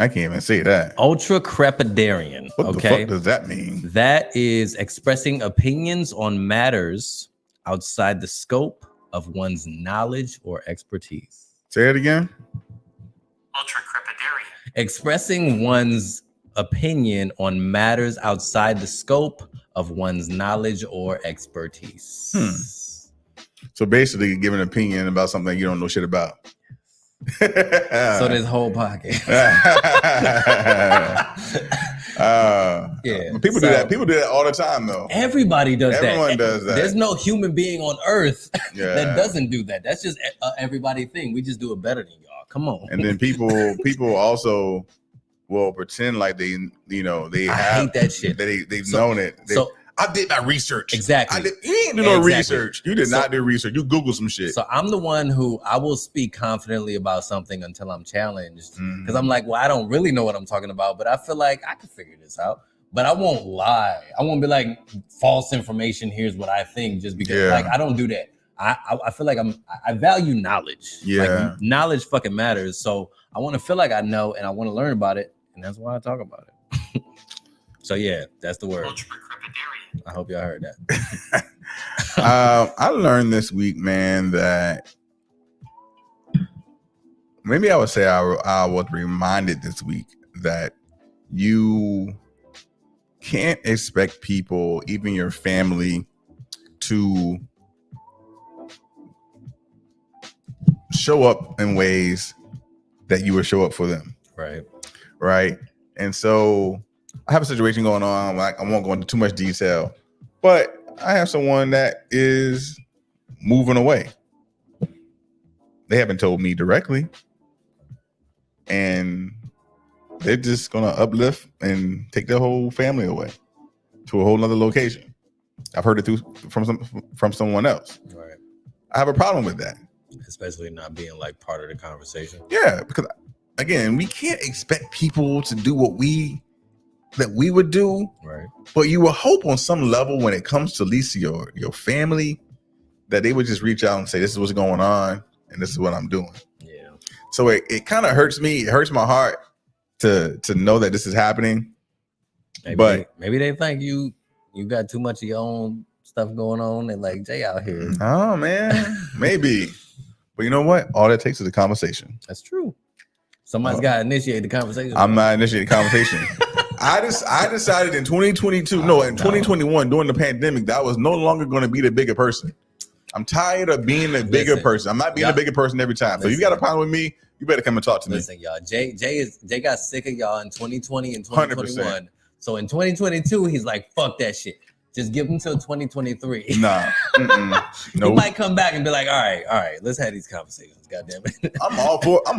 can't even say that. Ultracrepidarian. What the fuck does that mean? That is expressing opinions on matters outside the scope of one's knowledge or expertise. Say it again. Ultracrepidarian. Expressing one's opinion on matters outside the scope of one's knowledge or expertise. So basically, give an opinion about something you don't know shit about. So this whole podcast. People do that. People do that all the time, though. Everybody does that. Everyone does that. There's no human being on earth that doesn't do that. That's just everybody thing. We just do it better than y'all. Come on. And then people also will pretend like they hate that shit. They've known it. I did my research. Exactly. You didn't do no research. You did not do research. You Googled some shit. So I'm the one who I will speak confidently about something until I'm challenged. Because I'm like, well, I don't really know what I'm talking about, but I feel like I can figure this out. But I won't lie. I won't be like false information. Here's what I think, just because like I don't do that. I feel like I value knowledge. Yeah. Like, knowledge fucking matters. So I want to feel like I know and I want to learn about it. And that's why I talk about it. So yeah, that's the word. I hope y'all heard that. I learned this week, man, that maybe I would say I was reminded this week that you can't expect people, even your family, to show up in ways that you would show up for them. Right. And so I have a situation going on. Like, I won't go into too much detail, but I have someone that is moving away. They haven't told me directly, and they're just gonna uplift and take their whole family away to a whole nother location. I've heard it from someone else. Right. I have a problem with that, especially not being like part of the conversation. Yeah, because again, we can't expect people to do what we would do, right? But you will hope on some level when it comes to at least your family that they would just reach out and say, this is what's going on and this is what I'm doing. Yeah. So it kind of hurts me. It hurts my heart to know that this is happening. Maybe they think you got too much of your own stuff going on and like Jay out here. Oh man, maybe. But you know what? All that takes is a conversation. That's true. Somebody's got to initiate the conversation. I'm not initiating the conversation. I decided in 2022, in 2021, during the pandemic, that I was no longer going to be the bigger person. I'm tired of being the bigger person. I'm not being the bigger person every time. So if you got a problem with me, you better come and talk to me. Listen, y'all. Jay got sick of y'all in 2020 and 2021. 100%. So in 2022, he's like, fuck that shit. Just give him till 2023. Nah. He might come back and be like, all right, let's have these conversations. Goddamn it. I'm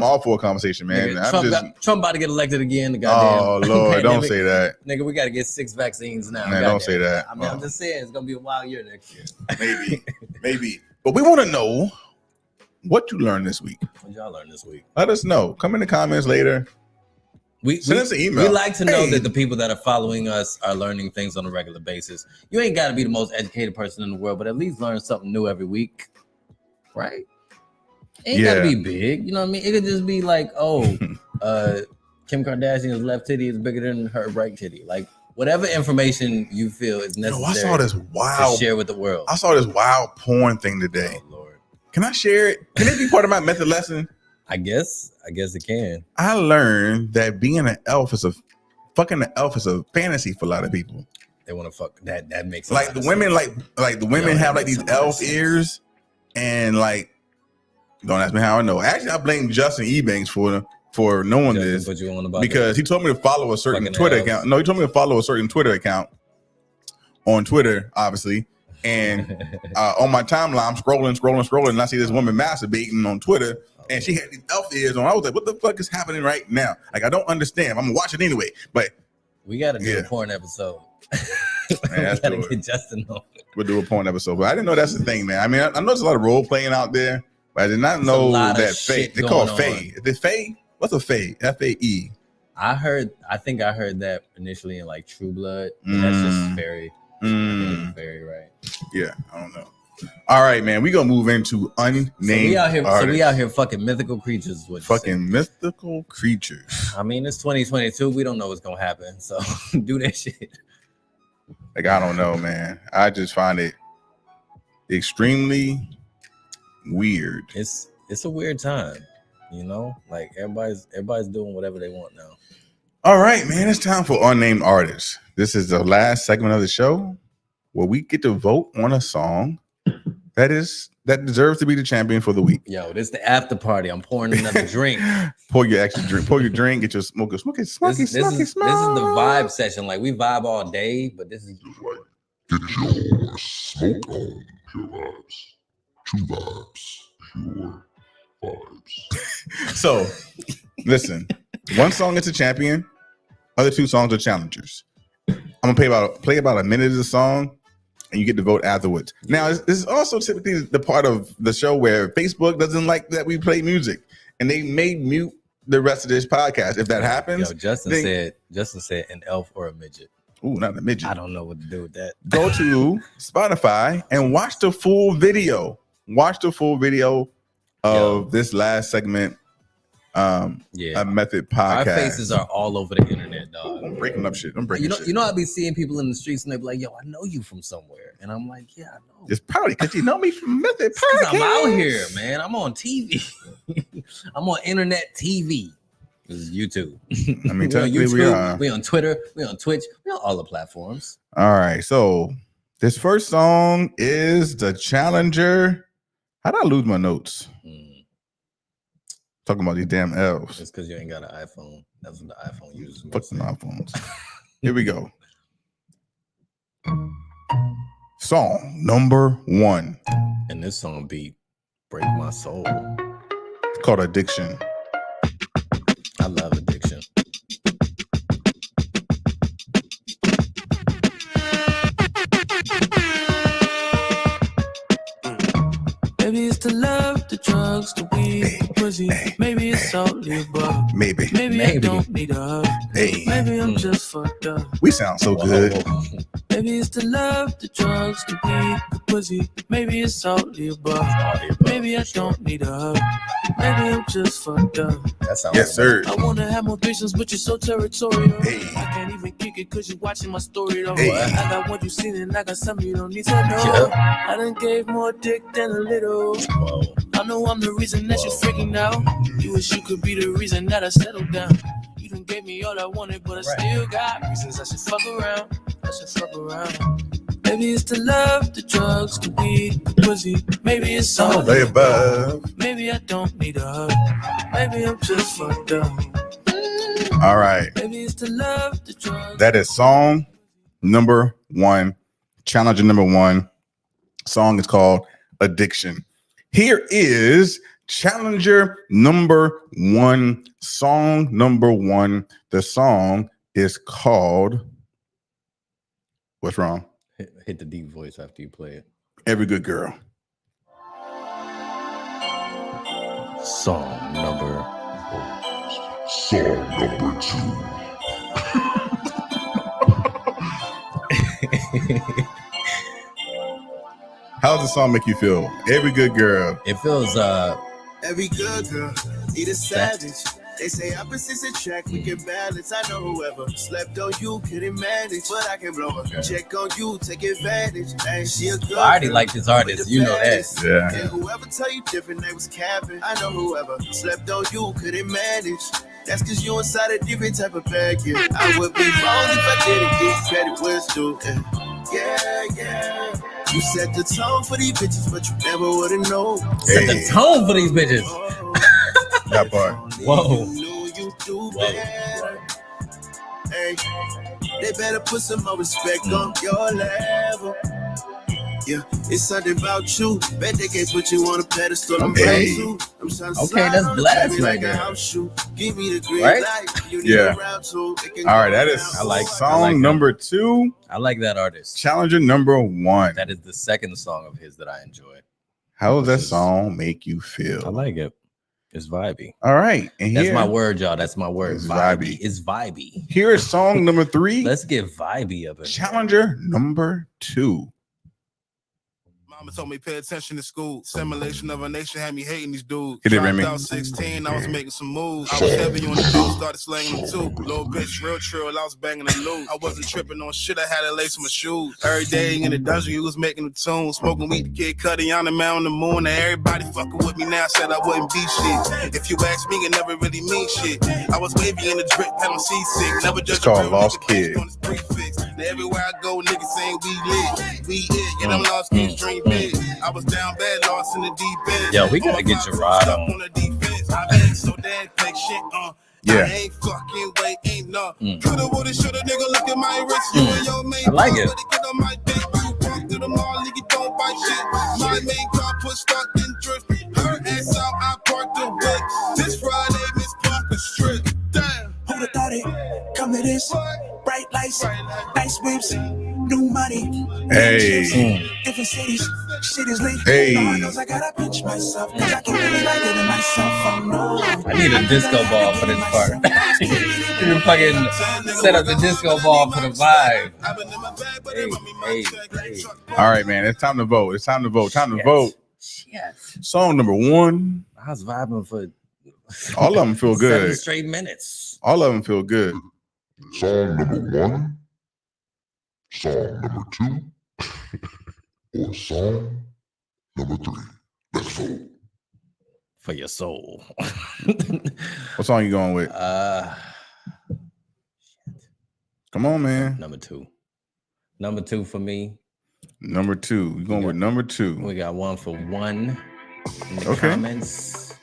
all for a conversation, man. Nigga, Trump about to get elected again. Oh Lord, don't say that. Nigga, we gotta get 6 vaccines now. Man, don't say that. I mean, I'm just saying it's gonna be a wild year next year. Maybe. But we want to know what you learned this week. What y'all learned this week? Let us know. Come in the comments later. Send us an email. We like to know that the people that are following us are learning things on a regular basis. You ain't got to be the most educated person in the world, but at least learn something new every week, right? Ain't got to be big. You know what I mean? It could just be like, Kim Kardashian's left titty is bigger than her right titty. Like, whatever information you feel is necessary. I saw this to share with the world. I saw this wild porn thing today. Oh, Lord. Can I share it? Can it be part of my method lesson? I guess it can. I learned that being an elf is a fantasy for a lot of people. They want to fuck that. That makes like the women, like the women have like these elf ears, and like, don't ask me how I know. Actually, I blame Justin Ebanks for knowing this because he told me to follow a certain Twitter account. No, he told me to follow a certain Twitter account on Twitter, obviously. And on my timeline, I'm scrolling, and I see this woman masturbating on Twitter. And she had these elf ears on. I was like, what the fuck is happening right now? Like, I don't understand. I'm going to watch it anyway. But we got to do a porn episode. Man, we got to get Justin on. We'll do a porn episode. But I didn't know that's the thing, man. I mean, I know there's a lot of role playing out there, but I did not know that Fae. They call it Fae. Is it Fae? What's a Fae? F-A-E. I think I heard that initially in like True Blood. That's just very, very right. Yeah, I don't know. All right, man. We gonna move into unnamed. So we out here fucking mythical creatures. Fucking mythical creatures. I mean, it's 2022. We don't know what's gonna happen. So do that shit. Like, I don't know, man. I just find it extremely weird. It's a weird time, you know. Like everybody's doing whatever they want now. All right, man. It's time for unnamed artists. This is the last segment of the show where we get to vote on a song that deserves to be the champion for the week. Yo, this is the after party. I'm pouring another drink. Pour your extra drink. Pour your drink. Get your smoke. This is the vibe session. Like, we vibe all day, but this is like, get your smoke on. Pure vibes. True vibes. Pure vibes. So, listen. One song is a champion. Other 2 songs are challengers. I'm gonna play about a minute of the song, and you get to vote afterwards. Now, this is also typically the part of the show where Facebook doesn't like that we play music, and they may mute the rest of this podcast. If that happens, Justin said an elf or a midget. Ooh, not a midget. I don't know what to do with that. Go to Spotify and watch the full video. Watch the full video of this last segment. A method podcast. Our faces are all over the internet, dog. I'm breaking up shit. You know, I be seeing people in the streets and they be like, "Yo, I know you from somewhere," and I'm like, "Yeah, I know." It's probably because you know me from method podcast. I'm out here, man. I'm on TV. I'm on internet TV. This is YouTube. I mean, we on YouTube. We on Twitter. We on Twitch. We on all the platforms. All right. So this first song is The Challenger. How did I lose my notes? Talking about these damn elves. It's because you ain't got an iPhone. That's what the iPhone uses. Fuck them iPhones. Here we go. Song number 1. And this song beat break my soul. It's called Addiction. I love Addiction. Maybe it's the love, the drugs, the weed, the pussy. Maybe it's all the above. Maybe I don't need a hug. Maybe I'm just fucked up. We sound so good. Maybe it's the love, the drugs, the weed, the pussy. Maybe it's all the above. Maybe I don't need a hug. Maybe I'm just fucked up. That sounds yes, sir. I wanna have more patience, but you're so territorial. I can't even kick it cause you're watching my story though. I got what you seen and I got something you don't need to know. I done gave more dick than a little. I know I'm the reason that you're freaking out. You wish you could be the reason that I settled down. You done gave me all I wanted, but I still got reasons I should fuck around. I should fuck around. Maybe it's the love, the drugs, the weed, the pussy. Maybe it's all All the above. Maybe I don't need a hug. Maybe I'm just fucked up. All right. Maybe it's the love, the drugs. That is song number 1. Challenger number 1. Song is called Addiction. Here is challenger number 1. Song number 1. The song is called. What's wrong? Hit the deep voice after you play it. Every Good Girl. Song number 2. How does the song make you feel? Every Good Girl. It feels Every good girl need a savage. They say opposites attract, we can balance. I know whoever slept on you couldn't manage, but I can blow her. Check on you, take advantage. And she a good I already girl, like this artist. You know that. Yeah. and whoever tell you different, they was capping. I know whoever slept on you couldn't manage. That's cause you inside a different type of bag, yeah. I would be wrong if I didn't get credit where it's due. Yeah. You set the tone for these bitches, but you never would've known. Set the tone for these bitches. That part. Whoa. You do better. Hey, they better put some more respect on your level. Yeah, it's something about you. Bet they can't put you on a pedestal. I'm Hey. too. I'm trying to Okay, slide that's on the blast baby right like a there. house shoe. Give me the green Right? light. You need Yeah. a round two. It can All right, go that is down. I like song number 2. I like that artist. Challenger number 1. That is the second song of his that I enjoy. How does that song make you feel? I like it. It's vibey. All right. And That's here, my word, y'all. That's my word. It's vibey. It's vibey. Here is song number 3. Let's get vibey up in here. Challenger number 2. Mama told me pay attention to school. Simulation of a nation had me hating these dudes. Hit it, Dropped Remy. out 16, I was making some moves. I was heavy on the dudes, started slanging them too. Little bitch, real trill, I was banging the loot. I wasn't tripping on shit, I had to lace my shoes. Every day in the dungeon, you was making the tunes. Smoking weed, the kid Cudi on the man on the moon. And everybody fucking with me now, said I wouldn't be shit. If you ask me, it never really mean shit. I was wavy in the drip, had on seasick. Never It's judge called Lost Kid. on his prefix. Now everywhere I go, niggas saying we lit. We it, get them lost kids dream big. I was down bad, lost in the deep end. Yo, we gotta get Gerard on. On the defense, I been so damn fake shit, Yeah. I ain't fucking wait, ain't no. Coulda, woulda, shoulda, nigga, look at my wrist. You and your main I like it. car, get on my dick. You walk through the mall, nigga, don't buy shit. My main car put start and drift. Her ass out, I parked the whip. This Friday, Miss Parker strip. Damn. Who'da thought it? Come to this. Bright lights, nice whips, new money. Hey. Different cities, shit is lit. Hey. Lord knows I gotta pinch myself, cause I can really like it in myself. I know. I need a disco ball for this part. You fucking set up the disco ball for the vibe. Hey. All right, man. It's time to vote. It's time to vote. Time to Yes. vote. Yes. Song number 1. I was vibing for All of them feel 7 good. straight minutes. All of them feel good. Song number 1, song number 2, or song number 3. Let's vote. For your soul. What song you going with? Come on, man. Number 2. Number 2 for me. Number 2. You going with number 2. We got 1 for 1 in the Okay. comments.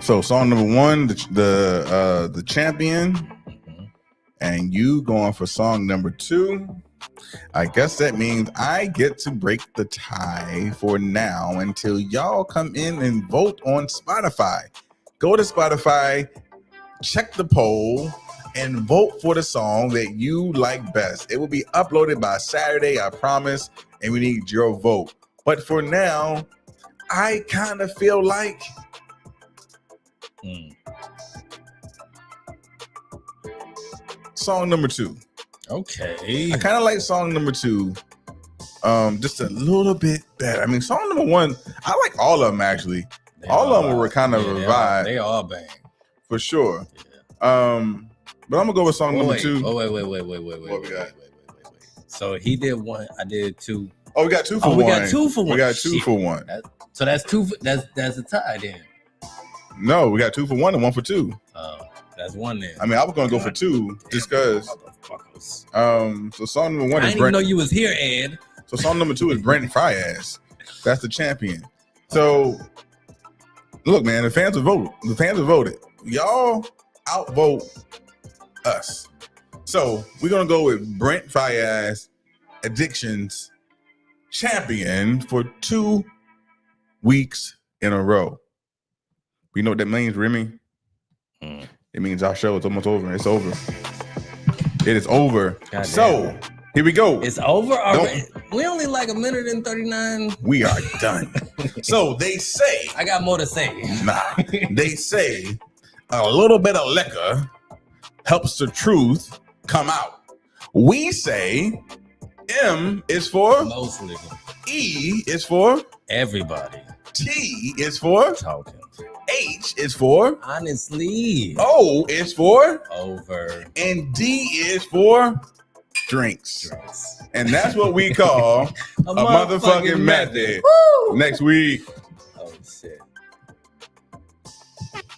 So song number 1, the champion, and you going for song number 2. I guess that means I get to break the tie for now until y'all come in and vote on Spotify. Go to Spotify, check the poll, and vote for the song that you like best. It will be uploaded by Saturday, I promise, and we need your vote. But for now, I kind of feel like song number 2. Okay. I kind of like song number 2 just a little bit better. I mean, song number 1, I like all of them actually. All of them were kind of a vibe. They all bang. For sure. But I'm gonna go with song number 2. Oh, wait. So he did 1, I did 2. Oh, we got 2 for 1. We got 2 for 1. We got 2 Shit. for 1. So that's 2 for, that's a tie then. No, we got 2 for 1 and 1 for 2. That's one there. I mean, I was gonna go for 2 just because. So song number 1 I is didn't even Brent. know you was here, Ed. So song number 2 is Brent Fryaz. That's the champion. So look, man, the fans have voted. The fans have voted. Y'all outvote us. So we're gonna go with Brent Fayaz, Addictions champion for 2 weeks in a row. You know what that means, Remy? It means our show is almost over. It's over. It is over. God so damn. here we go. It's over already. We only like 1 minute and 39. We are done. So they say. I got more to say. Nah. They say a little bit of liquor helps the truth come out. We say M is for mostly. E is for everybody. T is for talking. H is for honestly. O is for over. And D is for drinks. And that's what we call a motherfucking method. Next week. Oh shit.